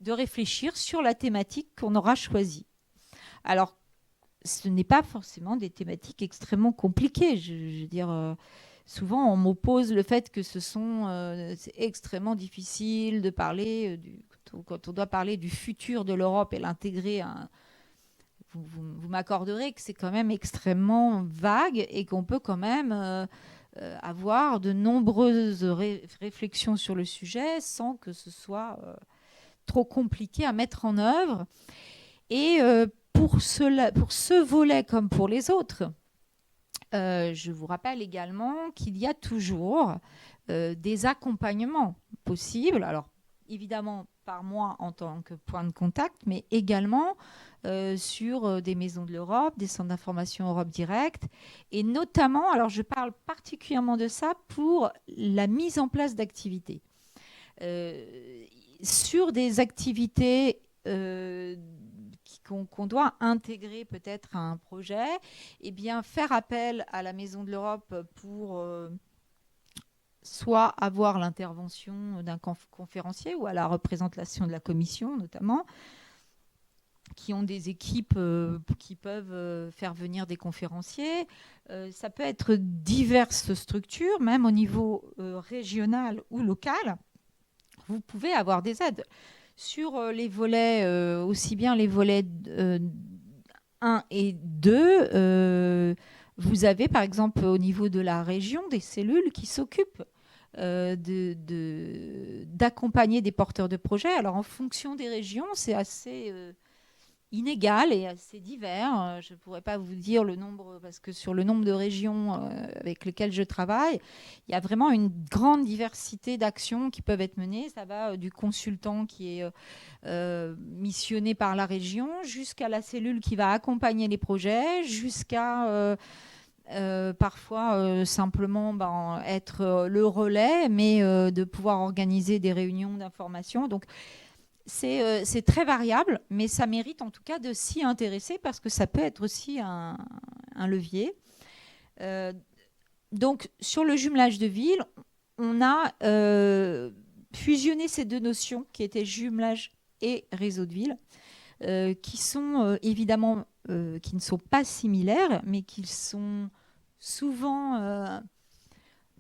Speaker 1: réfléchir sur la thématique qu'on aura choisie. Alors, ce n'est pas forcément des thématiques extrêmement compliquées, je veux dire... Souvent, on m'oppose le fait que c'est extrêmement difficile de parler, quand on doit parler du futur de l'Europe et l'intégrer. Vous m'accorderez que c'est quand même extrêmement vague et qu'on peut quand même avoir de nombreuses réflexions sur le sujet sans que ce soit trop compliqué à mettre en œuvre. Et pour ce volet comme pour les autres, je vous rappelle également qu'il y a toujours des accompagnements possibles. Alors, évidemment, par moi en tant que point de contact, mais également sur des maisons de l'Europe, des centres d'information Europe Direct. Et notamment, alors je parle particulièrement de ça pour la mise en place d'activités. Sur des activités qu'on doit intégrer peut-être à un projet, et bien faire appel à la Maison de l'Europe pour soit avoir l'intervention d'un conférencier ou à la représentation de la Commission notamment, qui ont des équipes qui peuvent faire venir des conférenciers. Ça peut être diverses structures, même au niveau régional ou local. Vous pouvez avoir des aides. Sur les volets, aussi bien les volets 1 et 2, Vous avez par exemple au niveau de la région des cellules qui s'occupent d'accompagner des porteurs de projets. Alors en fonction des régions, c'est assez inégal et assez divers. Je ne pourrais pas vous dire le nombre, parce que sur le nombre de régions avec lesquelles je travaille, il y a vraiment une grande diversité d'actions qui peuvent être menées. Ça va du consultant qui est missionné par la région, jusqu'à la cellule qui va accompagner les projets, jusqu'à parfois simplement être le relais, mais de pouvoir organiser des réunions d'information. Donc c'est très variable, mais ça mérite en tout cas de s'y intéresser parce que ça peut être aussi un levier. Euh, donc, sur le jumelage de villes, on a fusionné ces deux notions qui étaient jumelage et réseau de villes, qui sont évidemment, qui ne sont pas similaires, mais qui sont souvent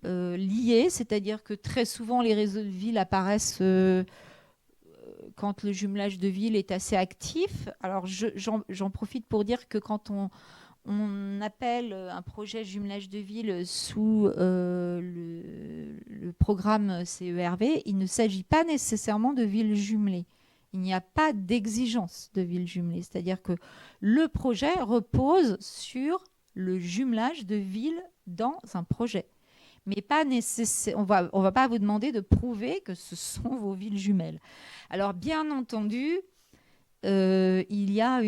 Speaker 1: liés, c'est-à-dire que très souvent les réseaux de villes apparaissent quand le jumelage de villes est assez actif. Alors j'en profite pour dire que quand on appelle un projet jumelage de ville sous le programme CERV, il ne s'agit pas nécessairement de villes jumelées. Il n'y a pas d'exigence de villes jumelées. C'est-à-dire que le projet repose sur le jumelage de villes dans un projet. Mais pas nécessaire. On va pas vous demander de prouver que ce sont vos villes jumelles. Alors, bien entendu, il y a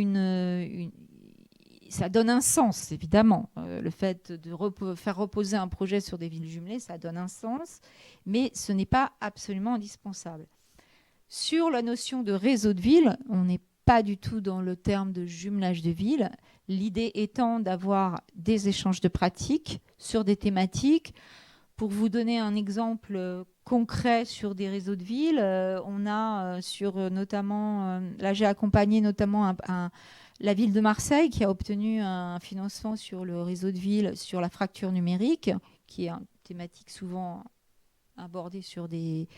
Speaker 1: ça donne un sens, évidemment. Le fait de faire reposer un projet sur des villes jumelées, ça donne un sens, mais ce n'est pas absolument indispensable. Sur la notion de réseau de ville, on n'est pas du tout dans le terme de jumelage de ville. L'idée étant d'avoir des échanges de pratiques sur des thématiques. Pour vous donner un exemple concret sur des réseaux de villes, on a notamment, là j'ai accompagné notamment la ville de Marseille qui a obtenu un financement sur le réseau de villes sur la fracture numérique, qui est une thématique souvent abordée sur des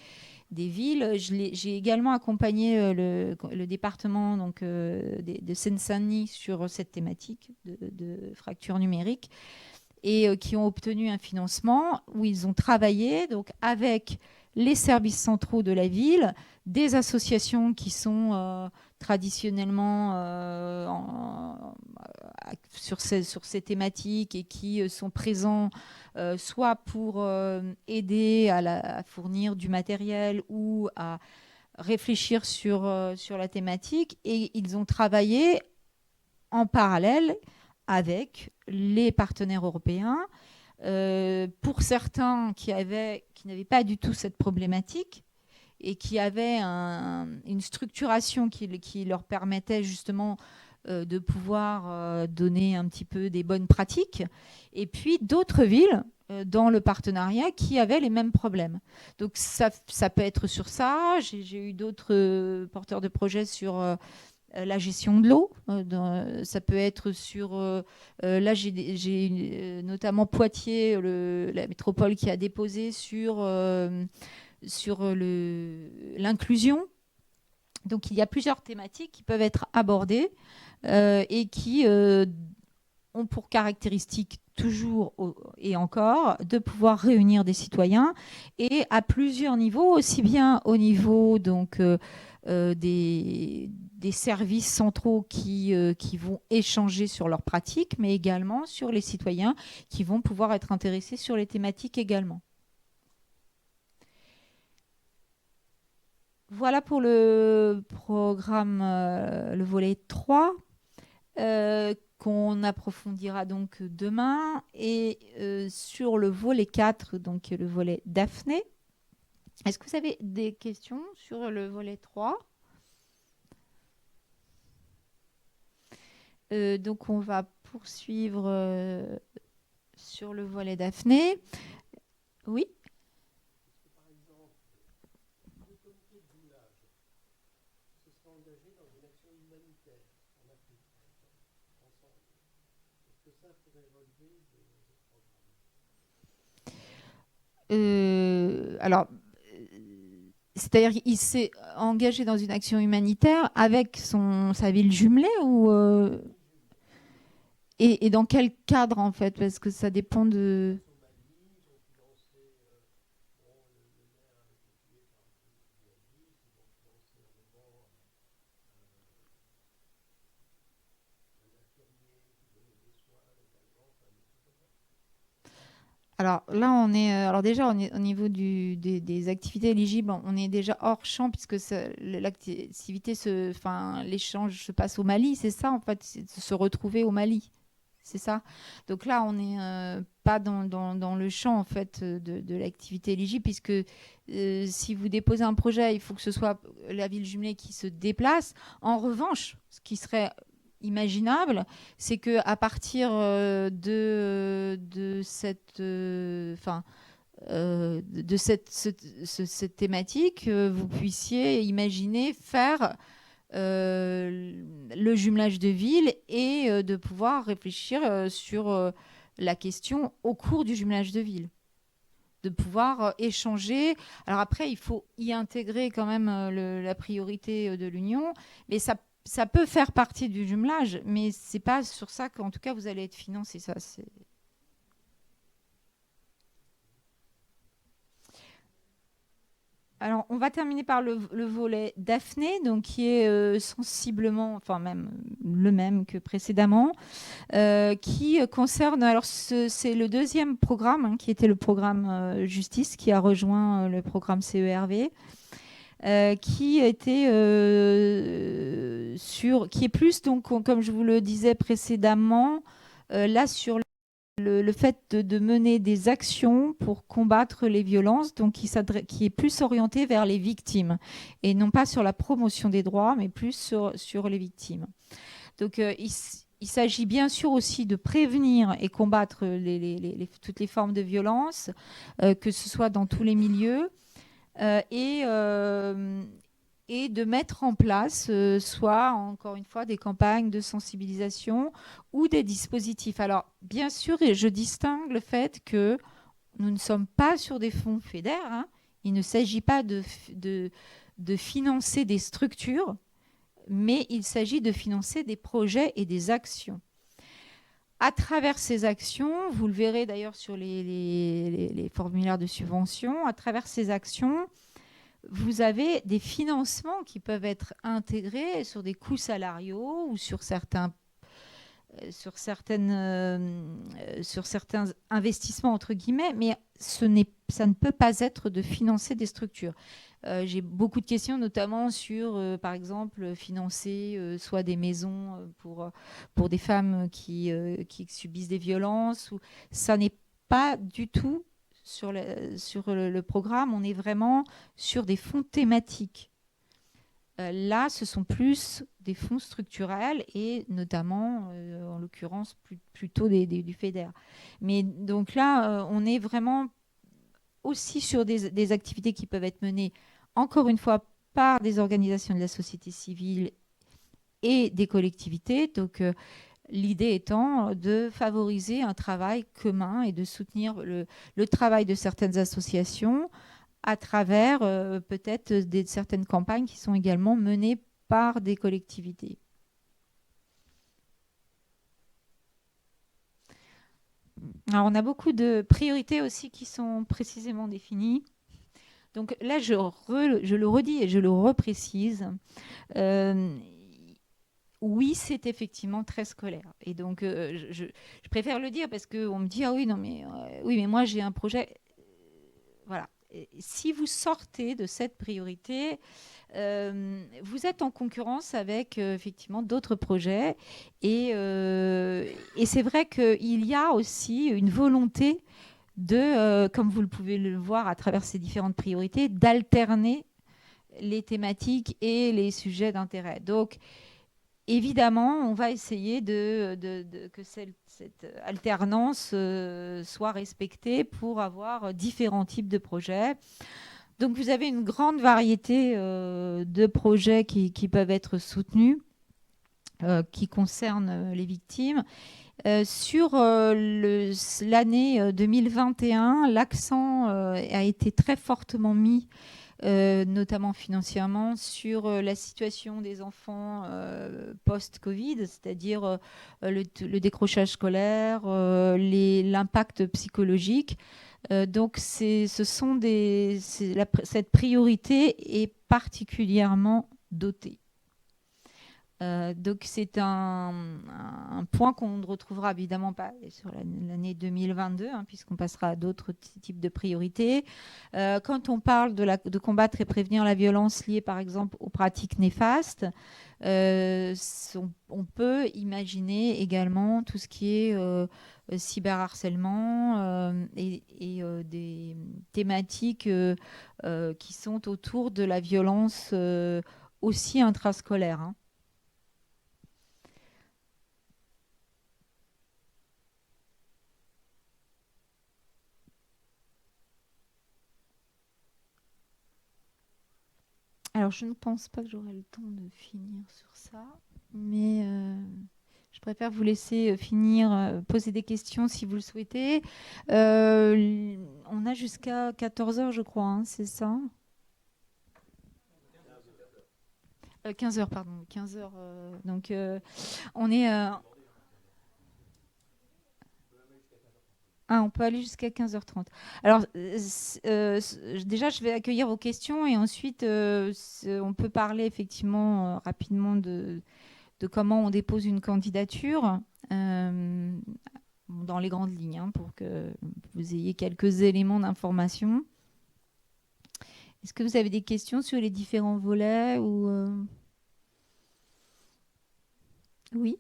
Speaker 1: villes. J'ai également accompagné le département de Seine-Saint-Denis sur cette thématique de fracture numérique, et qui ont obtenu un financement où ils ont travaillé donc avec les services centraux de la ville, des associations qui sont traditionnellement sur ces thématiques et qui sont présents soit pour aider à fournir du matériel ou à réfléchir sur la thématique. Et ils ont travaillé en parallèle avec les partenaires européens. Pour certains qui n'avaient pas du tout cette problématique et qui avaient une structuration qui leur permettait justement de pouvoir donner un petit peu des bonnes pratiques. Et puis d'autres villes dans le partenariat qui avaient les mêmes problèmes. Donc ça peut être sur ça. J'ai eu d'autres porteurs de projets sur la gestion de l'eau. Ça peut être sur... là, j'ai notamment Poitiers, la métropole, qui a déposé sur l'inclusion. Donc, il y a plusieurs thématiques qui peuvent être abordées et qui ont pour caractéristique toujours et encore de pouvoir réunir des citoyens et à plusieurs niveaux, aussi bien au niveau des services centraux qui vont échanger sur leurs pratiques, mais également sur les citoyens qui vont pouvoir être intéressés sur les thématiques également. Voilà pour le programme, le volet 3, qu'on approfondira donc demain. Et sur le volet 4, donc le volet Daphné, est-ce que vous avez des questions sur le volet 3 ? Donc on va poursuivre sur le volet Daphné. Oui ? Alors, c'est-à-dire qu'il s'est engagé dans une action humanitaire avec sa ville jumelée ou Et dans quel cadre, en fait? Parce que ça dépend de... Alors là, on est, alors déjà, on est au niveau des activités éligibles, on est déjà hors champ puisque l'activité, enfin, l'échange se passe au Mali, c'est ça en fait, c'est de se retrouver au Mali, c'est ça. Donc là, on n'est pas dans le champ en fait de l'activité éligible puisque si vous déposez un projet, il faut que ce soit la ville jumelée qui se déplace. En revanche, ce qui serait imaginable, c'est que à partir de cette, enfin, de cette thématique, vous puissiez imaginer faire le jumelage de villes et de pouvoir réfléchir sur la question au cours du jumelage de villes, de pouvoir échanger. Alors après, il faut y intégrer quand même la priorité de l'Union, mais ça peut faire partie du jumelage, mais c'est pas sur ça qu'en tout cas vous allez être financé. Ça, c'est... Alors, on va terminer par le volet Daphné, donc qui est sensiblement, enfin même le même que précédemment, qui concerne. Alors, c'est le deuxième programme, hein, qui était le programme Justice, qui a rejoint le programme CERV. Qui était qui est plus donc comme je vous le disais précédemment, là sur le fait de mener des actions pour combattre les violences, donc qui est plus orienté vers les victimes et non pas sur la promotion des droits, mais plus sur les victimes. Donc il s'agit bien sûr aussi de prévenir et combattre toutes les formes de violence, que ce soit dans tous les milieux. Et, et de mettre en place soit, encore une fois, des campagnes de sensibilisation ou des dispositifs. Alors, bien sûr, je distingue le fait que nous ne sommes pas sur des fonds FEDER. Hein. Il ne s'agit pas de financer des structures, mais il s'agit de financer des projets et des actions. À travers ces actions, vous le verrez d'ailleurs sur les formulaires de subvention, à travers ces actions, vous avez des financements qui peuvent être intégrés sur des coûts salariaux ou sur certains investissements entre guillemets, mais ça ne peut pas être de financer des structures. J'ai beaucoup de questions, notamment sur, par exemple, financer soit des maisons pour des femmes qui subissent des violences. Ça n'est pas du tout sur le programme. On est vraiment sur des fonds thématiques. Là, ce sont plus des fonds structurels et notamment, en l'occurrence, plutôt du FEDER. Mais donc là, on est vraiment aussi sur des activités qui peuvent être menées, encore une fois, par des organisations de la société civile et des collectivités. Donc, l'idée étant de favoriser un travail commun et de soutenir le travail de certaines associations à travers peut-être certaines campagnes qui sont également menées par des collectivités. Alors, on a beaucoup de priorités aussi qui sont précisément définies. Donc là, je le redis et je le reprécise. Oui, c'est effectivement très scolaire. Et donc, je préfère le dire parce qu'on me dit, ah oui, non, mais, oui, mais moi, j'ai un projet. Voilà. Et si vous sortez de cette priorité, vous êtes en concurrence avec effectivement d'autres projets. Et c'est vrai qu'il y a aussi une volonté comme vous le pouvez le voir à travers ces différentes priorités, d'alterner les thématiques et les sujets d'intérêt. Donc, évidemment, on va essayer que cette alternance soit respectée pour avoir différents types de projets. Donc, vous avez une grande variété de projets qui peuvent être soutenus, qui concernent les victimes. Sur l'année 2021, l'accent a été très fortement mis notamment financièrement, sur la situation des enfants post-Covid, c'est-à-dire le décrochage scolaire, l'impact psychologique. Donc, cette priorité est particulièrement dotée. Donc c'est un point qu'on ne retrouvera évidemment pas sur l'année 2022, hein, puisqu'on passera à d'autres types de priorités. Quand on parle de combattre et prévenir la violence liée par exemple aux pratiques néfastes, on peut imaginer également tout ce qui est cyberharcèlement et des thématiques qui sont autour de la violence aussi intrascolaire, hein. Alors, je ne pense pas que j'aurai le temps de finir sur ça, mais je préfère vous laisser finir, poser des questions si vous le souhaitez. On a jusqu'à 14 heures, je crois, hein, c'est ça? 15 heures, pardon, 15 heures. Donc, on est... Ah, on peut aller jusqu'à 15h30. Alors, déjà, je vais accueillir vos questions et ensuite, on peut parler effectivement rapidement de comment on dépose une candidature dans les grandes lignes, hein, pour que vous ayez quelques éléments d'information. Est-ce que vous avez des questions sur les différents volets ou Oui.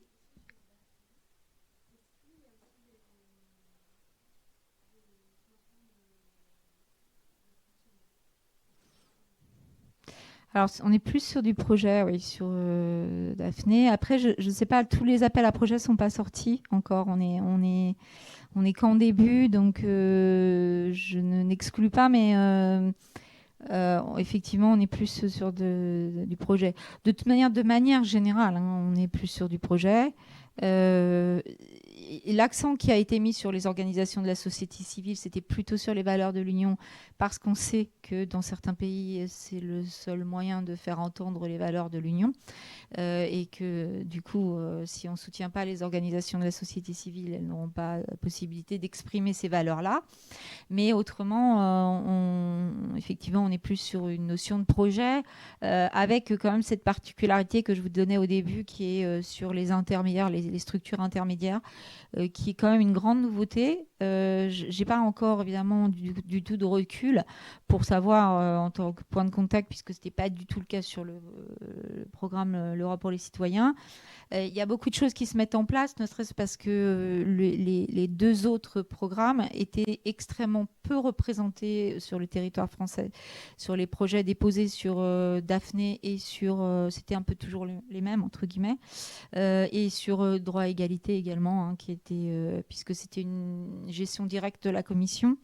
Speaker 1: Alors, on est plus sur du projet, oui, sur Daphné. Après, je ne sais pas, tous les appels à projets ne sont pas sortis encore. On est qu'en début, donc je n'exclus pas, mais effectivement, on est plus sur du projet. De manière générale, hein, on est plus sur du projet. Euh, et l'accent qui a été mis sur les organisations de la société civile, c'était plutôt sur les valeurs de l'Union, parce qu'on sait que dans certains pays, c'est le seul moyen de faire entendre les valeurs de l'Union. Et que du coup, si on ne soutient pas les organisations de la société civile, elles n'auront pas la possibilité d'exprimer ces valeurs-là. Mais autrement, effectivement, on est plus sur une notion de projet, avec quand même cette particularité que je vous donnais au début, qui est sur les intermédiaires, les structures intermédiaires, qui est quand même une grande nouveauté. J'ai pas encore évidemment du tout de recul pour savoir en tant que point de contact, puisque c'était pas du tout le cas sur le programme l'Europe pour les citoyens. Il y a beaucoup de choses qui se mettent en place, ne serait-ce parce que les deux autres programmes étaient extrêmement peu représentés sur le territoire français, sur les projets déposés sur Daphné et sur, c'était un peu toujours les mêmes, entre guillemets, et sur droit à égalité également, hein, qui était, puisque c'était une gestion directe de la commission,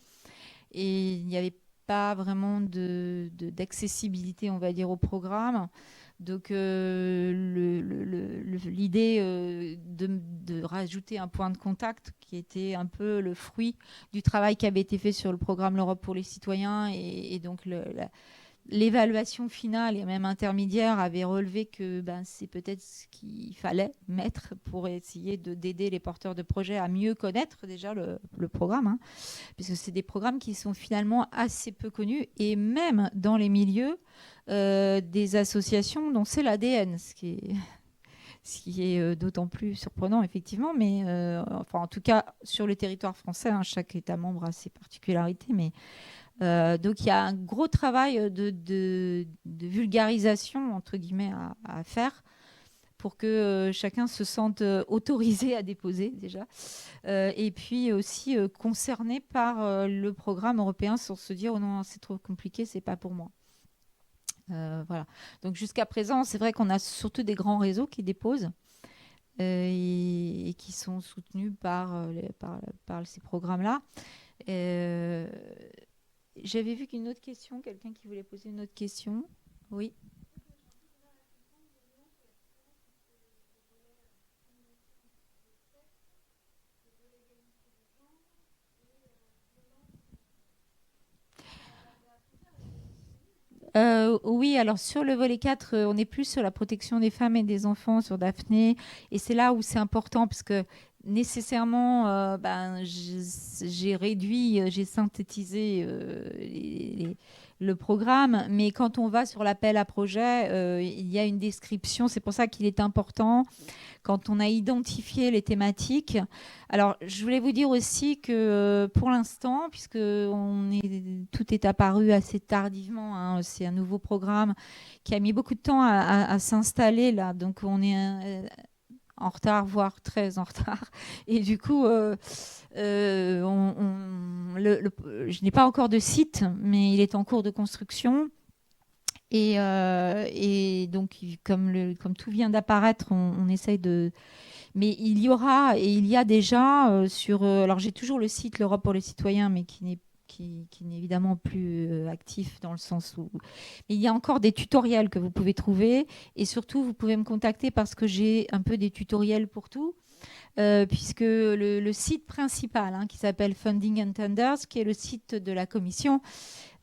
Speaker 1: et il n'y avait pas vraiment d'accessibilité, on va dire, au programme. Donc l'idée de rajouter un point de contact qui était un peu le fruit du travail qui avait été fait sur le programme L'Europe pour les citoyens, et donc l'évaluation finale et même intermédiaire avait relevé que c'est peut-être ce qu'il fallait mettre pour essayer d'aider les porteurs de projets à mieux connaître déjà le programme, hein, puisque c'est des programmes qui sont finalement assez peu connus, et même dans les milieux des associations dont c'est l'ADN, ce qui est d'autant plus surprenant, effectivement, mais enfin, en tout cas, sur le territoire français, hein, chaque État membre a ses particularités, mais donc il y a un gros travail de vulgarisation, entre guillemets, à faire pour que chacun se sente autorisé à déposer déjà, et puis aussi concerné par le programme européen, sans se dire oh non, c'est trop compliqué, c'est pas pour moi. Voilà. Donc jusqu'à présent, c'est vrai qu'on a surtout des grands réseaux qui déposent et qui sont soutenus par ces programmes-là. Euh, J'avais vu qu'une autre question, quelqu'un qui voulait poser une autre question. Oui. Oui, alors sur le volet 4, on est plus sur la protection des femmes et des enfants, sur Daphné. Et c'est là où c'est important, parce que nécessairement, j'ai réduit, j'ai synthétisé le programme. Mais quand on va sur l'appel à projet, il y a une description. C'est pour ça qu'il est important quand on a identifié les thématiques. Alors, je voulais vous dire aussi que pour l'instant, puisque tout est apparu assez tardivement, hein, c'est un nouveau programme qui a mis beaucoup de temps à s'installer là, donc on est en retard, voire très en retard. Et du coup, je n'ai pas encore de site, mais il est en cours de construction. Et donc, comme tout vient d'apparaître, on essaye de... Mais il y aura, et il y a déjà alors j'ai toujours le site L'Europe pour les citoyens, mais qui n'est évidemment plus actif dans le sens où... Mais il y a encore des tutoriels que vous pouvez trouver. Et surtout, vous pouvez me contacter parce que j'ai un peu des tutoriels pour tout. Puisque le site principal, hein, qui s'appelle Funding and Tenders, qui est le site de la commission,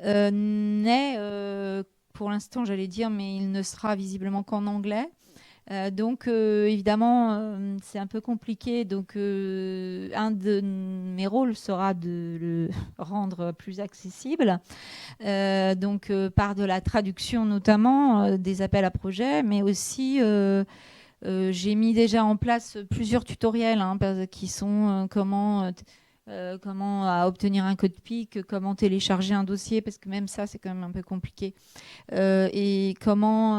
Speaker 1: n'est pour l'instant, j'allais dire, mais il ne sera visiblement qu'en anglais. Donc, évidemment, c'est un peu compliqué. Donc, un de mes rôles sera de le rendre plus accessible. Par de la traduction notamment, des appels à projets, mais aussi... j'ai mis déjà en place plusieurs tutoriels, hein, qui sont comment obtenir un code PIC, comment télécharger un dossier, parce que même ça, c'est quand même un peu compliqué. Et comment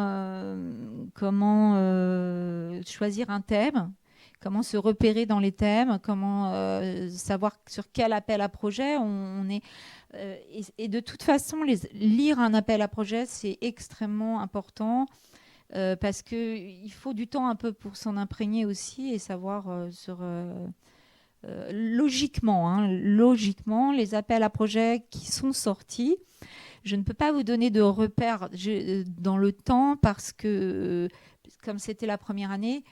Speaker 1: choisir un thème, comment se repérer dans les thèmes, comment savoir sur quel appel à projet on est. Et de toute façon, lire un appel à projet, c'est extrêmement important. Parce qu'il faut du temps un peu pour s'en imprégner aussi et savoir logiquement, hein, logiquement, les appels à projets qui sont sortis. Je ne peux pas vous donner de repères dans le temps parce que, comme c'était la première année,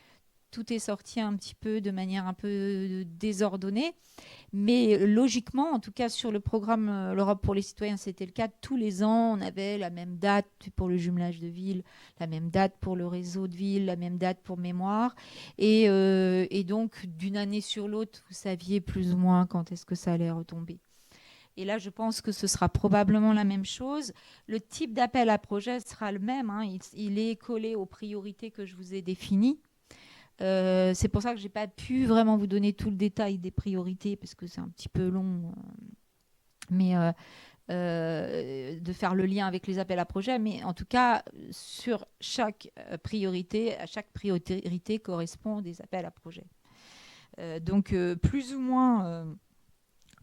Speaker 1: tout est sorti un petit peu de manière un peu désordonnée. Mais logiquement, en tout cas sur le programme L'Europe pour les citoyens, c'était le cas. Tous les ans, on avait la même date pour le jumelage de villes, la même date pour le réseau de villes, la même date pour mémoire. Et donc, d'une année sur l'autre, vous saviez plus ou moins quand est-ce que ça allait retomber. Et là, je pense que ce sera probablement la même chose. Le type d'appel à projet sera le même, hein. Il est collé aux priorités que je vous ai définies. C'est pour ça que je n'ai pas pu vraiment vous donner tout le détail des priorités, parce que c'est un petit peu long, mais de faire le lien avec les appels à projets. Mais en tout cas, sur chaque priorité, à chaque priorité correspond des appels à projets. Donc, plus ou moins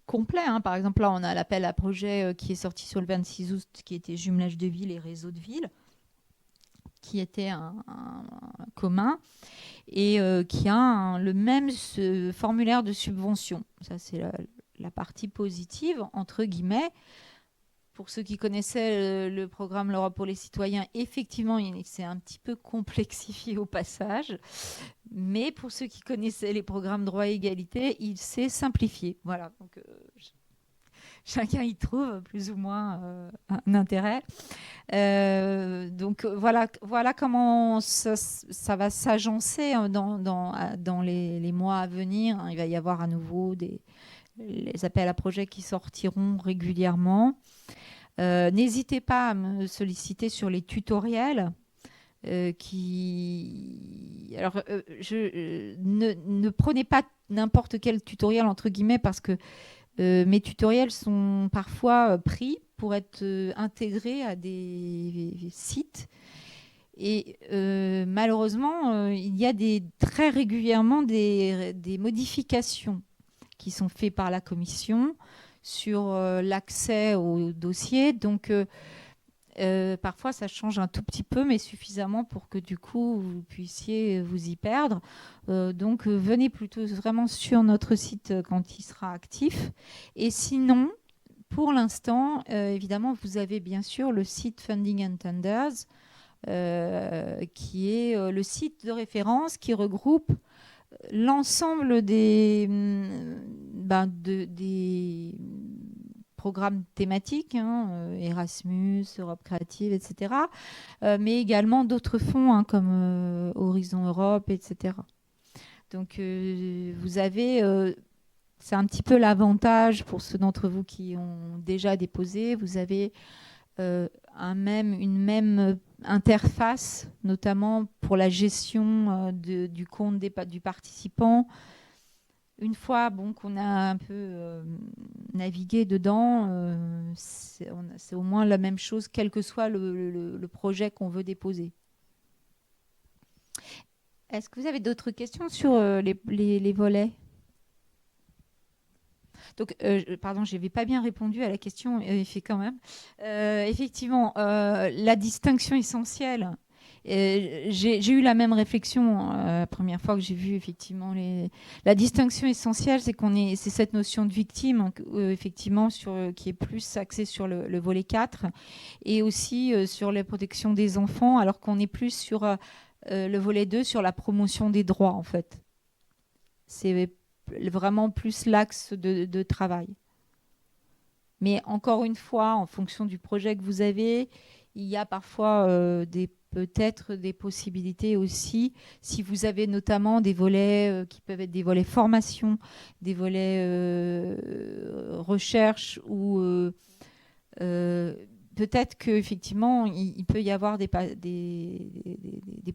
Speaker 1: complet, hein. Par exemple, là, on a l'appel à projet qui est sorti sur le 26 août, qui était jumelage de villes et réseau de villes, qui était un commun, et qui a le même formulaire de subvention. Ça, c'est la partie positive, entre guillemets. Pour ceux qui connaissaient le programme L'Europe pour les citoyens, effectivement, il s'est un petit peu complexifié au passage. Mais pour ceux qui connaissaient les programmes droit et égalité, il s'est simplifié. Voilà. Donc, chacun y trouve plus ou moins un intérêt. Donc voilà comment ça va s'agencer dans les mois à venir. Il va y avoir à nouveau les appels à projets qui sortiront régulièrement. N'hésitez pas à me solliciter sur les tutoriels. Alors, ne prenez pas n'importe quel tutoriel entre guillemets, parce que mes tutoriels sont parfois pris pour être intégrés à des sites. Et malheureusement, il y a très régulièrement des modifications qui sont faites par la commission sur l'accès au dossier. Donc, parfois, ça change un tout petit peu, mais suffisamment pour que du coup, vous puissiez vous y perdre. Donc, venez plutôt vraiment sur notre site quand il sera actif. Et sinon, pour l'instant, évidemment, vous avez bien sûr le site Funding and Tenders, qui est le site de référence qui regroupe l'ensemble des programmes thématiques, Erasmus, Europe créative, etc. Mais également d'autres fonds comme Horizon Europe, etc. Donc vous avez, c'est un petit peu l'avantage pour ceux d'entre vous qui ont déjà déposé, vous avez une même interface, notamment pour la gestion du compte du participant. Une fois qu'on a un peu navigué dedans, c'est au moins la même chose, quel que soit le projet qu'on veut déposer. Est-ce que vous avez d'autres questions sur les volets ? Donc, pardon, je n'avais pas bien répondu à la question, fait quand même. Effectivement, la distinction essentielle. J'ai eu la même réflexion la première fois que j'ai vu effectivement la distinction essentielle, c'est cette notion de victime, effectivement, qui est plus axée sur le volet 4 et aussi sur la protection des enfants, alors qu'on est plus sur le volet 2, sur la promotion des droits, en fait. C'est vraiment plus l'axe de travail. Mais encore une fois, en fonction du projet que vous avez, il y a parfois peut-être des possibilités aussi, si vous avez notamment des volets qui peuvent être des volets formation, des volets recherche, ou peut-être qu'effectivement, il peut y avoir des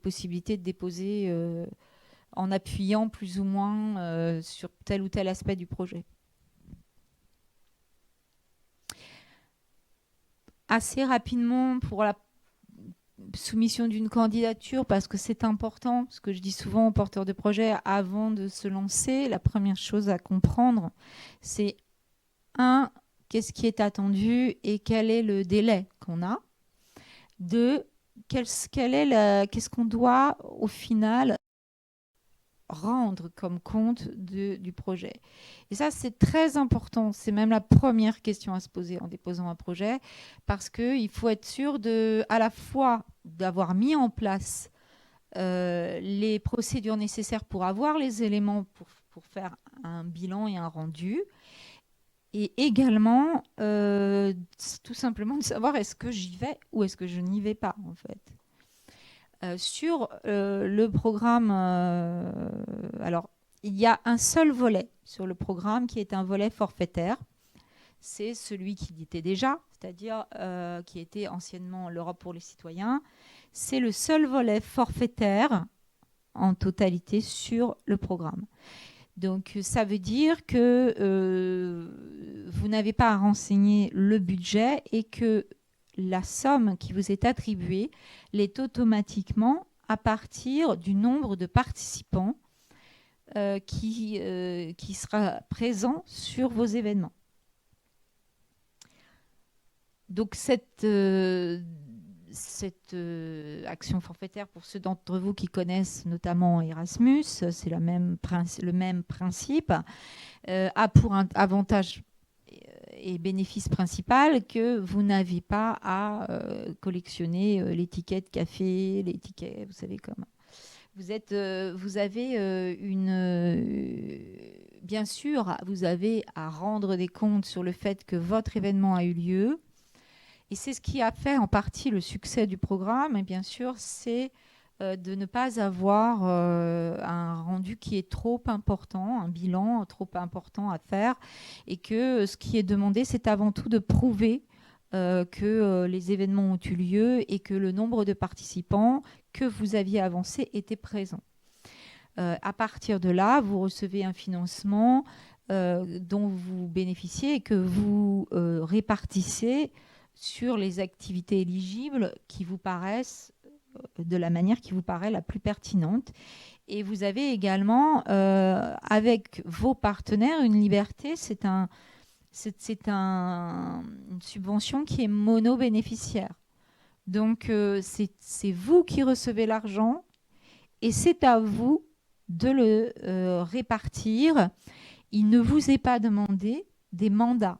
Speaker 1: possibilités de déposer en appuyant plus ou moins sur tel ou tel aspect du projet. Assez rapidement pour la soumission d'une candidature, parce que c'est important, ce que je dis souvent aux porteurs de projet, avant de se lancer, la première chose à comprendre, c'est qu'est-ce qui est attendu et quel est le délai qu'on a. 2, qu'est-ce qu'on doit au final rendre comme compte du projet. Et ça, c'est très important. C'est même la première question à se poser en déposant un projet, parce qu'il faut être sûr à la fois d'avoir mis en place les procédures nécessaires pour avoir les éléments pour faire un bilan et un rendu, et également tout simplement de savoir est-ce que j'y vais ou est-ce que je n'y vais pas, en fait. Sur le programme, alors il y a un seul volet sur le programme qui est un volet forfaitaire. C'est celui qui y était déjà, c'est-à-dire qui était anciennement l'Europe pour les citoyens. C'est le seul volet forfaitaire en totalité sur le programme. Donc ça veut dire que vous n'avez pas à renseigner le budget et que la somme qui vous est attribuée l'est automatiquement à partir du nombre de participants qui sera présent sur vos événements. Donc cette action forfaitaire, pour ceux d'entre vous qui connaissent notamment Erasmus, c'est le même principe, a pour un avantage et bénéfice principal que vous n'avez pas à collectionner l'étiquette café, l'étiquette, vous savez comment. Vous avez bien sûr, vous avez à rendre des comptes sur le fait que votre événement a eu lieu. Et c'est ce qui a fait en partie le succès du programme. Et bien sûr, c'est de ne pas avoir un rendu qui est trop important, un bilan trop important à faire. Et que ce qui est demandé, c'est avant tout de prouver que les événements ont eu lieu et que le nombre de participants que vous aviez avancé était présent. À partir de là, vous recevez un financement dont vous bénéficiez et que vous répartissez sur les activités éligibles qui vous paraissent de la manière qui vous paraît la plus pertinente. Et vous avez également, avec vos partenaires, une liberté. C'est une subvention qui est mono-bénéficiaire. Donc, c'est vous qui recevez l'argent et c'est à vous de le répartir. Il ne vous est pas demandé des mandats,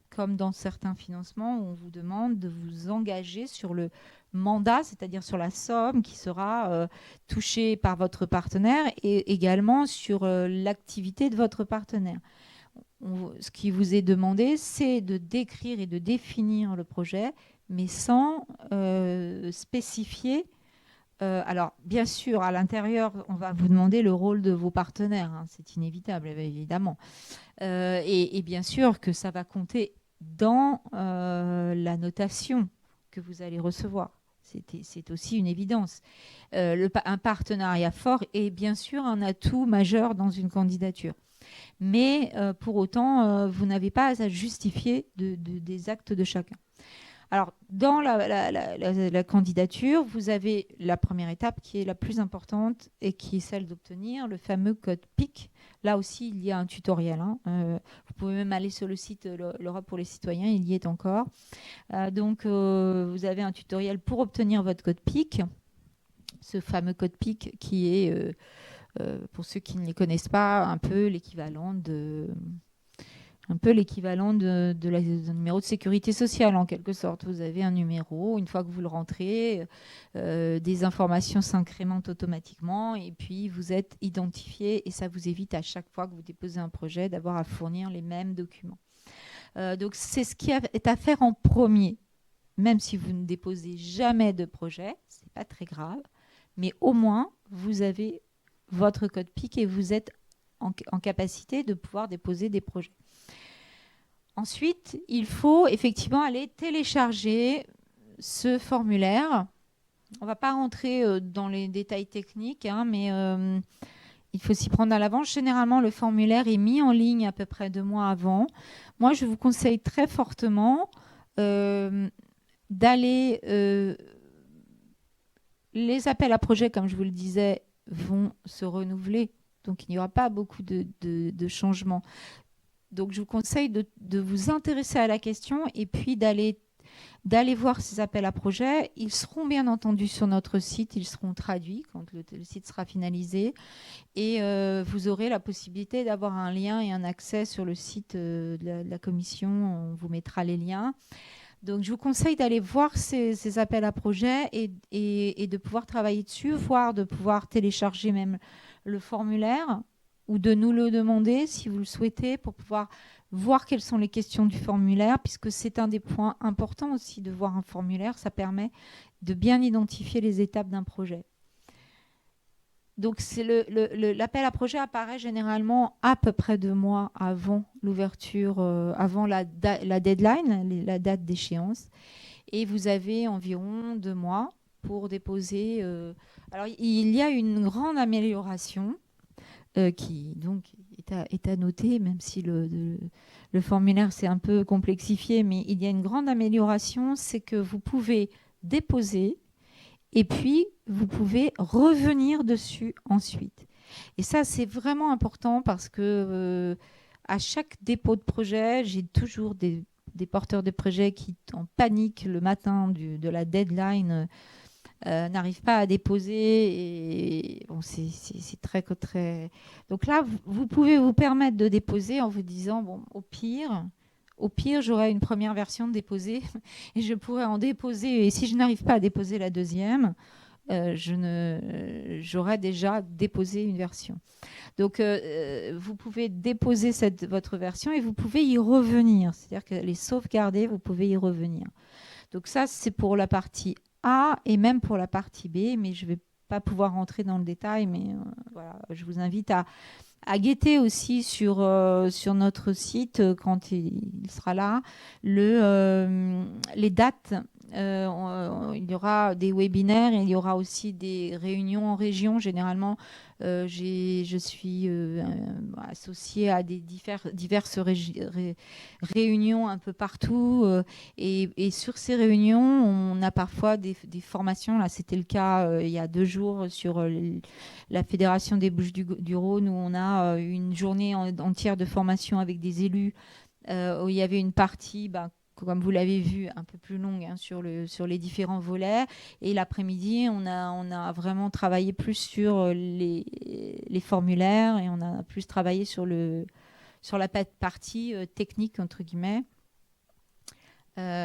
Speaker 1: comme dans certains financements où on vous demande de vous engager sur le mandat, c'est-à-dire sur la somme qui sera touchée par votre partenaire et également sur l'activité de votre partenaire. ce qui vous est demandé, c'est de décrire et de définir le projet, mais sans spécifier. Alors, bien sûr, à l'intérieur, on va vous demander le rôle de vos partenaires. Hein, c'est inévitable, évidemment. Et bien sûr que ça va compter dans la notation que vous allez recevoir. C'est aussi une évidence. Un partenariat fort est bien sûr un atout majeur dans une candidature. Mais pour autant, vous n'avez pas à justifier des actes de chacun. Alors, dans la candidature, vous avez la première étape qui est la plus importante et qui est celle d'obtenir le fameux code PIC. Là aussi, il y a un tutoriel. Hein. Vous pouvez même aller sur le site l'Europe pour les citoyens, il y est encore. Donc, vous avez un tutoriel pour obtenir votre code PIC. Ce fameux code PIC qui est, pour ceux qui ne les connaissent pas, un peu l'équivalent d'un numéro de sécurité sociale, en quelque sorte. Vous avez un numéro, une fois que vous le rentrez, des informations s'incrémentent automatiquement et puis vous êtes identifié et ça vous évite à chaque fois que vous déposez un projet d'avoir à fournir les mêmes documents. Donc c'est ce qui est à faire en premier. Même si vous ne déposez jamais de projet, ce n'est pas très grave, mais au moins vous avez votre code PIC et vous êtes en capacité de pouvoir déposer des projets. Ensuite, il faut effectivement aller télécharger ce formulaire. On ne va pas rentrer dans les détails techniques, hein, mais il faut s'y prendre à l'avance. Généralement, le formulaire est mis en ligne à peu près 2 mois avant. Moi, je vous conseille très fortement d'aller... les appels à projets, comme je vous le disais, vont se renouveler. Donc, il n'y aura pas beaucoup de changements. Donc, je vous conseille de vous intéresser à la question et puis d'aller voir ces appels à projets. Ils seront bien entendu sur notre site, ils seront traduits quand le site sera finalisé. Et vous aurez la possibilité d'avoir un lien et un accès sur le site de la commission. On vous mettra les liens. Donc, je vous conseille d'aller voir ces appels à projets et de pouvoir travailler dessus, voire de pouvoir télécharger même le formulaire ou de nous le demander si vous le souhaitez pour pouvoir voir quelles sont les questions du formulaire, puisque c'est un des points importants aussi de voir un formulaire. Ça permet de bien identifier les étapes d'un projet. Donc, l'appel à projet apparaît généralement à peu près 2 mois avant l'ouverture, avant la deadline, la date d'échéance. Et vous avez environ 2 mois pour déposer. Alors, il y a une grande amélioration qui donc est à noter, même si le formulaire s'est un peu complexifié, mais il y a une grande amélioration, c'est que vous pouvez déposer et puis vous pouvez revenir dessus ensuite. Et ça, c'est vraiment important parce que à chaque dépôt de projet, j'ai toujours des porteurs de projets qui, en panique le matin de la deadline, n'arrivent pas à déposer. Et bon, c'est très... Donc là, vous pouvez vous permettre de déposer en vous disant, bon, au pire, j'aurai une première version de déposer et je pourrai en déposer. Et si je n'arrive pas à déposer la deuxième, j'aurai déjà déposé une version. Donc, vous pouvez déposer votre version et vous pouvez y revenir. C'est-à-dire que les sauvegarder, vous pouvez y revenir. Donc ça, c'est pour la partie A et même pour la partie B, mais je ne vais pas pouvoir rentrer dans le détail, mais voilà, je vous invite à guetter aussi sur notre site quand il sera là, les dates. Il y aura des webinaires, il y aura aussi des réunions en région. Généralement, je suis associée à des diverses réunions un peu partout. Et sur ces réunions, on a parfois des formations. Là, c'était le cas il y a 2 jours sur la Fédération des Bouches-du-Rhône, où on a une journée entière de formation avec des élus, où il y avait une partie... comme vous l'avez vu, un peu plus longue hein, sur les différents volets. Et l'après-midi, on a vraiment travaillé plus sur les formulaires et on a plus travaillé sur la partie technique, entre guillemets.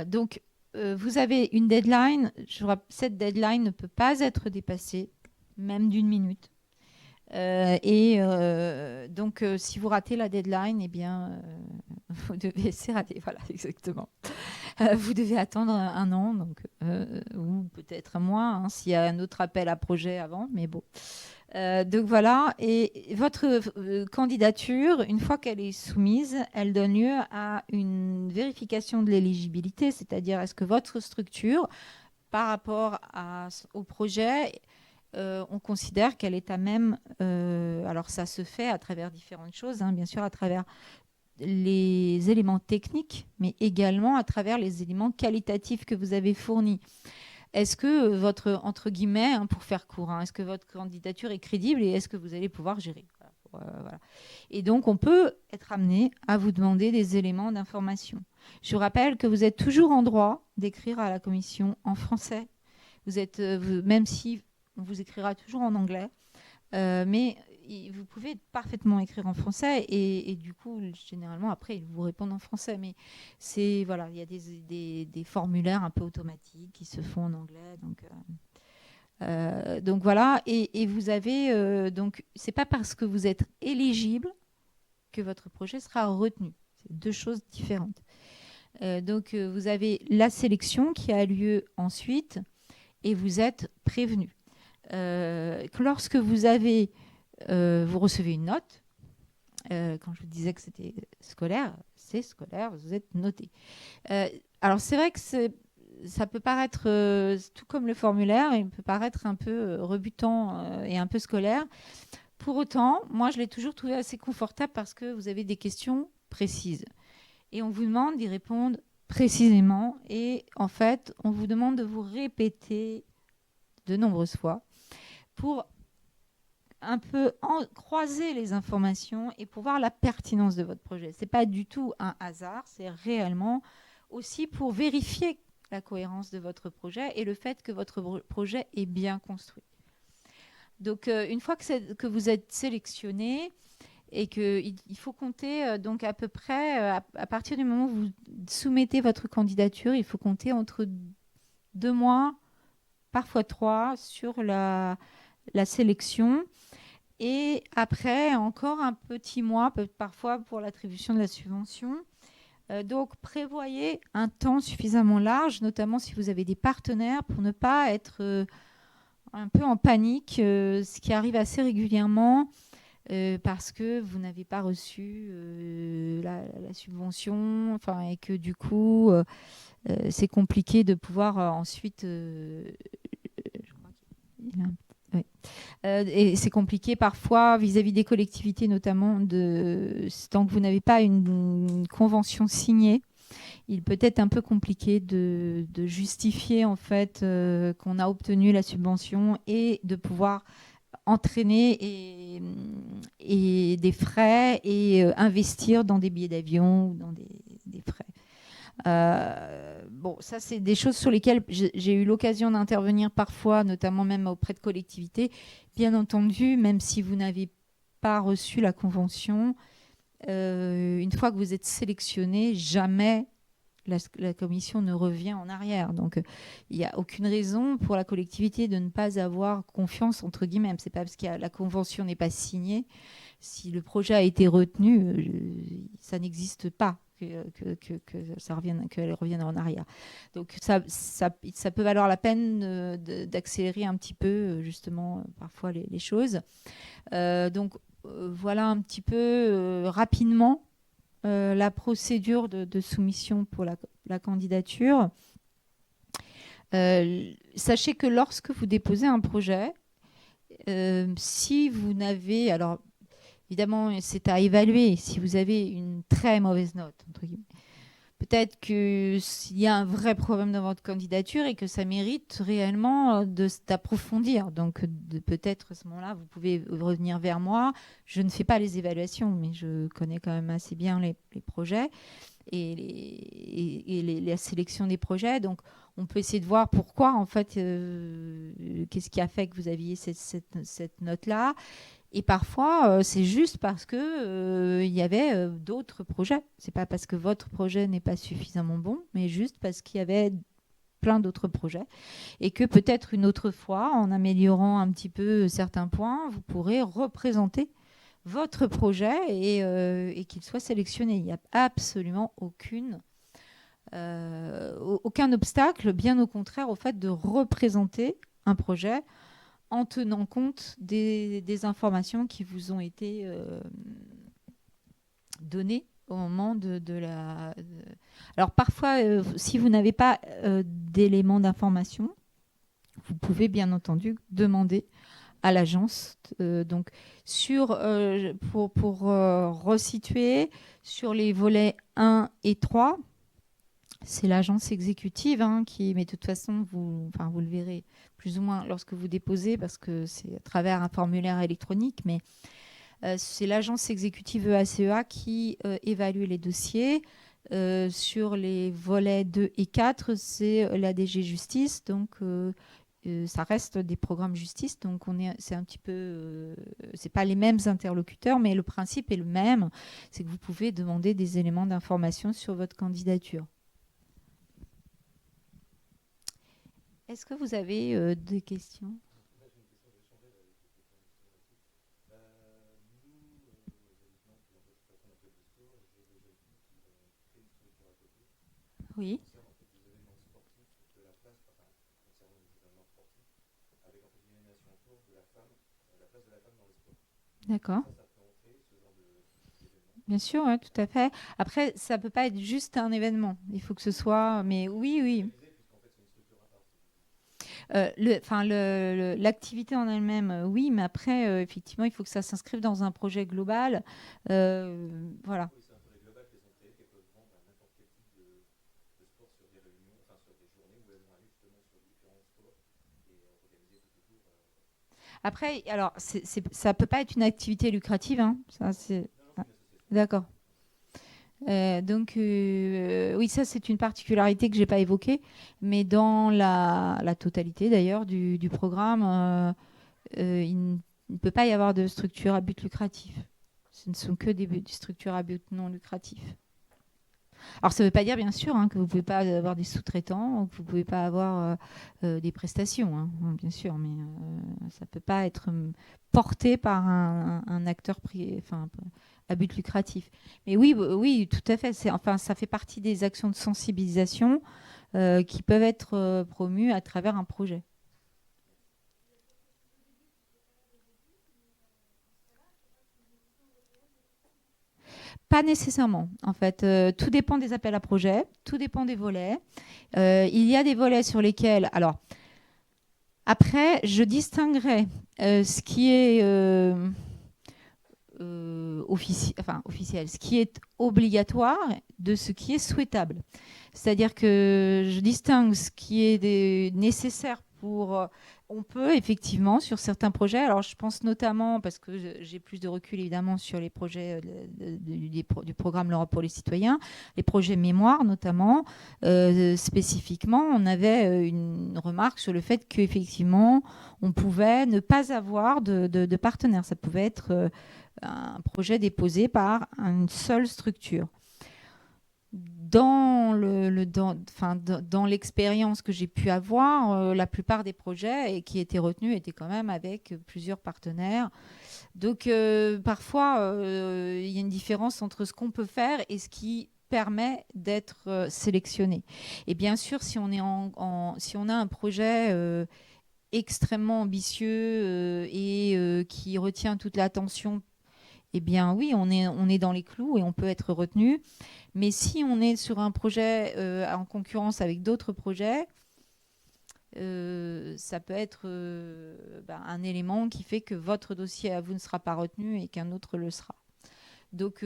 Speaker 1: Donc, vous avez une deadline. Cette deadline ne peut pas être dépassée, même d'1 minute. Donc, donc, si vous ratez la deadline, eh bien, vous devez... C'est raté, voilà, exactement. Vous devez attendre un an, donc, ou peut-être un mois, hein, s'il y a un autre appel à projet avant, mais bon. Donc voilà, et votre candidature, une fois qu'elle est soumise, elle donne lieu à une vérification de l'éligibilité, c'est-à-dire est-ce que votre structure, par rapport au projet, on considère qu'elle est à même... alors ça se fait à travers différentes choses, hein, bien sûr à travers les éléments techniques, mais également à travers les éléments qualitatifs que vous avez fournis. Est-ce que votre, entre guillemets, hein, pour faire court, hein, est-ce que votre candidature est crédible et est-ce que vous allez pouvoir gérer? Voilà. Et donc, on peut être amené à vous demander des éléments d'information. Je vous rappelle que vous êtes toujours en droit d'écrire à la commission en français. Vous êtes, même si on vous écrira toujours en anglais, mais vous pouvez parfaitement écrire en français et du coup, généralement, après, ils vous répondent en français. Mais voilà, il y a des formulaires un peu automatiques qui se font en anglais. Donc voilà, et vous avez... donc, c'est pas parce que vous êtes éligible que votre projet sera retenu. C'est deux choses différentes. Donc, vous avez la sélection qui a lieu ensuite et vous êtes prévenu. Lorsque vous recevez une note, quand je vous disais que c'était scolaire, c'est scolaire, vous êtes noté. Alors c'est vrai que ça peut paraître, tout comme le formulaire, il peut paraître un peu rebutant et un peu scolaire. Pour autant, moi je l'ai toujours trouvé assez confortable parce que vous avez des questions précises. Et on vous demande d'y répondre précisément. Et en fait, on vous demande de vous répéter de nombreuses fois pour un peu croiser les informations et pour voir la pertinence de votre projet. Ce n'est pas du tout un hasard, c'est réellement aussi pour vérifier la cohérence de votre projet et le fait que votre projet est bien construit. Donc, une fois que vous êtes sélectionné et qu'il faut compter donc à peu près, à partir du moment où vous soumettez votre candidature, il faut compter entre 2 mois, parfois 3, sur la sélection. Et après, encore un petit mois, parfois pour l'attribution de la subvention. Donc, prévoyez un temps suffisamment large, notamment si vous avez des partenaires, pour ne pas être un peu en panique, ce qui arrive assez régulièrement, parce que vous n'avez pas reçu la subvention, et que du coup, c'est compliqué de pouvoir ensuite... je crois qu'il a un oui. Et c'est compliqué parfois vis-à-vis des collectivités, notamment tant que vous n'avez pas une convention signée. Il peut être un peu compliqué de justifier en fait qu'on a obtenu la subvention et de pouvoir entraîner et des frais et investir dans des billets d'avion ou dans des frais. Bon, ça, c'est des choses sur lesquelles j'ai eu l'occasion d'intervenir parfois, notamment même auprès de collectivités. Bien entendu, même si vous n'avez pas reçu la convention, une fois que vous êtes sélectionné, jamais la commission ne revient en arrière. Donc, il n'y a aucune raison pour la collectivité de ne pas avoir confiance, entre guillemets. Ce n'est pas parce que la convention n'est pas signée. Si le projet a été retenu, ça n'existe pas. Qu'elle revienne en arrière. Donc ça peut valoir la peine d'accélérer un petit peu justement parfois les choses. Donc voilà un petit peu rapidement la procédure de soumission pour la candidature. Sachez que lorsque vous déposez un projet, si vous n'avez... Alors, évidemment, c'est à évaluer. Si vous avez une très mauvaise note, entre guillemets, peut-être qu'il y a un vrai problème dans votre candidature et que ça mérite réellement d'approfondir. Donc, peut-être à ce moment-là, vous pouvez revenir vers moi. Je ne fais pas les évaluations, mais je connais quand même assez bien les projets et la sélection des projets. Donc, on peut essayer de voir pourquoi, en fait, qu'est-ce qui a fait que vous aviez cette note-là. Et parfois, c'est juste parce que y avait d'autres projets. C'est pas parce que votre projet n'est pas suffisamment bon, mais juste parce qu'il y avait plein d'autres projets. Et que peut-être une autre fois, en améliorant un petit peu certains points, vous pourrez représenter votre projet et qu'il soit sélectionné. Il n'y a absolument aucun obstacle, bien au contraire, au fait de représenter un projet en tenant compte des informations qui vous ont été données au moment de la... Alors parfois, si vous n'avez pas d'éléments d'information, vous pouvez bien entendu demander à l'agence. Donc, pour resituer, sur les volets 1 et 3, c'est l'agence exécutive mais de toute façon, vous le verrez plus ou moins lorsque vous déposez, parce que c'est à travers un formulaire électronique, mais c'est l'agence exécutive EACEA qui évalue les dossiers. Sur les volets 2 et 4, c'est la DG Justice, donc ça reste des programmes justice, donc c'est un petit peu, c'est pas les mêmes interlocuteurs, mais le principe est le même, c'est que vous pouvez demander des éléments d'information sur votre candidature. Est-ce que vous avez des questions? Oui, d'accord. Bien sûr, ouais, tout à fait. Après, ça peut pas être juste un événement. Il faut que ce soit. Mais oui, oui. L'activité en elle-même, oui, mais après, effectivement, il faut que ça s'inscrive dans un projet global. Voilà. Après, alors, ça peut pas être une activité lucrative, hein. Ça, c'est... ah, d'accord. Donc, oui, ça, c'est une particularité que j'ai pas évoquée, mais dans la totalité, d'ailleurs, du programme, il ne peut pas y avoir de structure à but lucratif. Ce ne sont que des structures à but non lucratif. Alors, ça ne veut pas dire, bien sûr, que vous ne pouvez pas avoir des sous-traitants ou que vous ne pouvez pas avoir des prestations, bien sûr, mais ça ne peut pas être porté par un acteur enfin, à but lucratif. Mais oui, oui, tout à fait. Enfin, ça fait partie des actions de sensibilisation qui peuvent être promues à travers un projet. Pas nécessairement, en fait. Tout dépend des appels à projets, tout dépend des volets. Il y a des volets sur lesquels... Alors, après, je distinguerai ce qui est officiel, ce qui est obligatoire de ce qui est souhaitable. C'est-à-dire que je distingue ce qui est nécessaire pour... on peut effectivement, sur certains projets, alors je pense notamment, parce que j'ai plus de recul évidemment sur les projets du programme L'Europe pour les citoyens, les projets mémoire notamment, spécifiquement, on avait une remarque sur le fait qu'effectivement, on pouvait ne pas avoir de partenaire. Ça pouvait être un projet déposé par une seule structure. Dans l'expérience que j'ai pu avoir, la plupart des projets qui étaient retenus étaient quand même avec plusieurs partenaires. Donc parfois, il y a une différence entre ce qu'on peut faire et ce qui permet d'être sélectionné. Et bien sûr, si on a un projet extrêmement ambitieux et qui retient toute l'attention, eh bien oui, on est dans les clous et on peut être retenu. Mais si on est sur un projet en concurrence avec d'autres projets, ça peut être un élément qui fait que votre dossier à vous ne sera pas retenu et qu'un autre le sera. Donc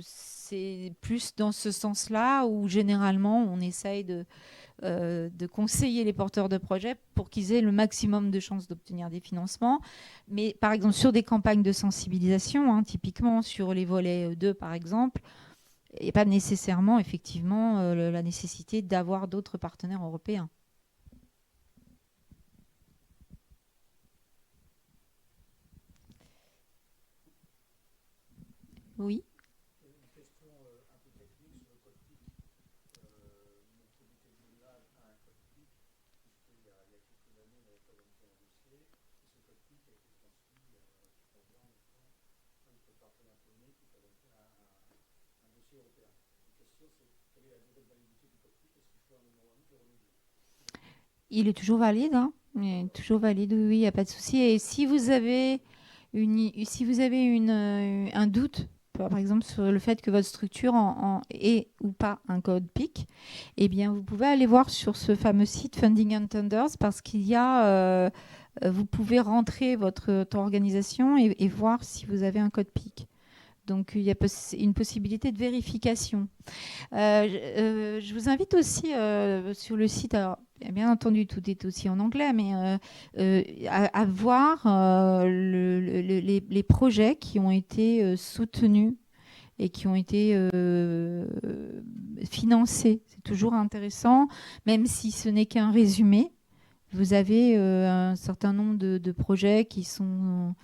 Speaker 1: c'est plus dans ce sens-là où généralement on essaye de conseiller les porteurs de projets pour qu'ils aient le maximum de chances d'obtenir des financements. Mais par exemple sur des campagnes de sensibilisation, typiquement sur les volets 2 par exemple, il n'y a pas nécessairement effectivement la nécessité d'avoir d'autres partenaires européens. Oui. Il est toujours valide, hein. Il est toujours valide, oui, il n'y a pas de souci. Et si vous avez un doute, par exemple, sur le fait que votre structure ait ou pas un code PIC, eh bien, vous pouvez aller voir sur ce fameux site Funding and Tenders parce qu'il y a, vous pouvez rentrer votre organisation et voir si vous avez un code PIC. Donc, il y a une possibilité de vérification. Je vous invite aussi sur le site, alors, bien entendu, tout est aussi en anglais, mais à voir les projets qui ont été soutenus et qui ont été financés. C'est toujours intéressant, même si ce n'est qu'un résumé. Vous avez un certain nombre de projets qui sont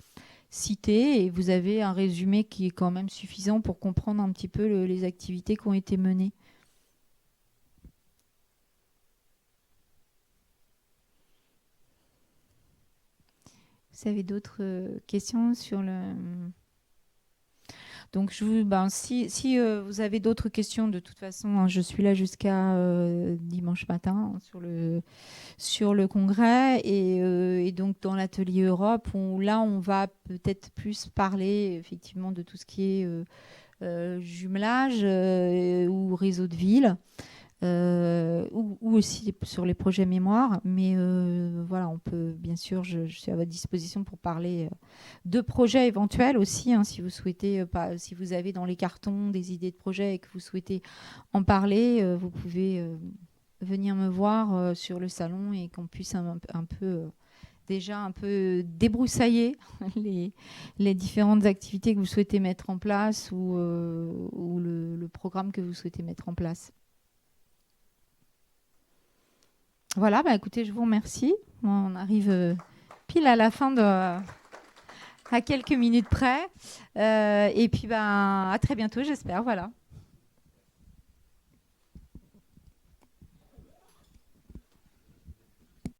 Speaker 1: cités et vous avez un résumé qui est quand même suffisant pour comprendre un petit peu les activités qui ont été menées. Vous avez d'autres questions sur le... Donc, si vous avez d'autres questions, de toute façon, hein, je suis là jusqu'à dimanche matin sur le congrès. Et donc, dans l'atelier Europe, on va peut-être plus parler effectivement de tout ce qui est jumelage ou réseau de ville. Ou aussi sur les projets mémoire. Mais voilà, on peut, bien sûr, je suis à votre disposition pour parler de projets éventuels aussi, hein, si vous souhaitez, si vous avez dans les cartons des idées de projets et que vous souhaitez en parler, vous pouvez venir me voir sur le salon et qu'on puisse un peu déjà un peu débroussailler les différentes activités que vous souhaitez mettre en place ou le programme que vous souhaitez mettre en place. Voilà, écoutez, je vous remercie. On arrive pile à la fin à quelques minutes près. Et puis, à très bientôt, j'espère. Voilà.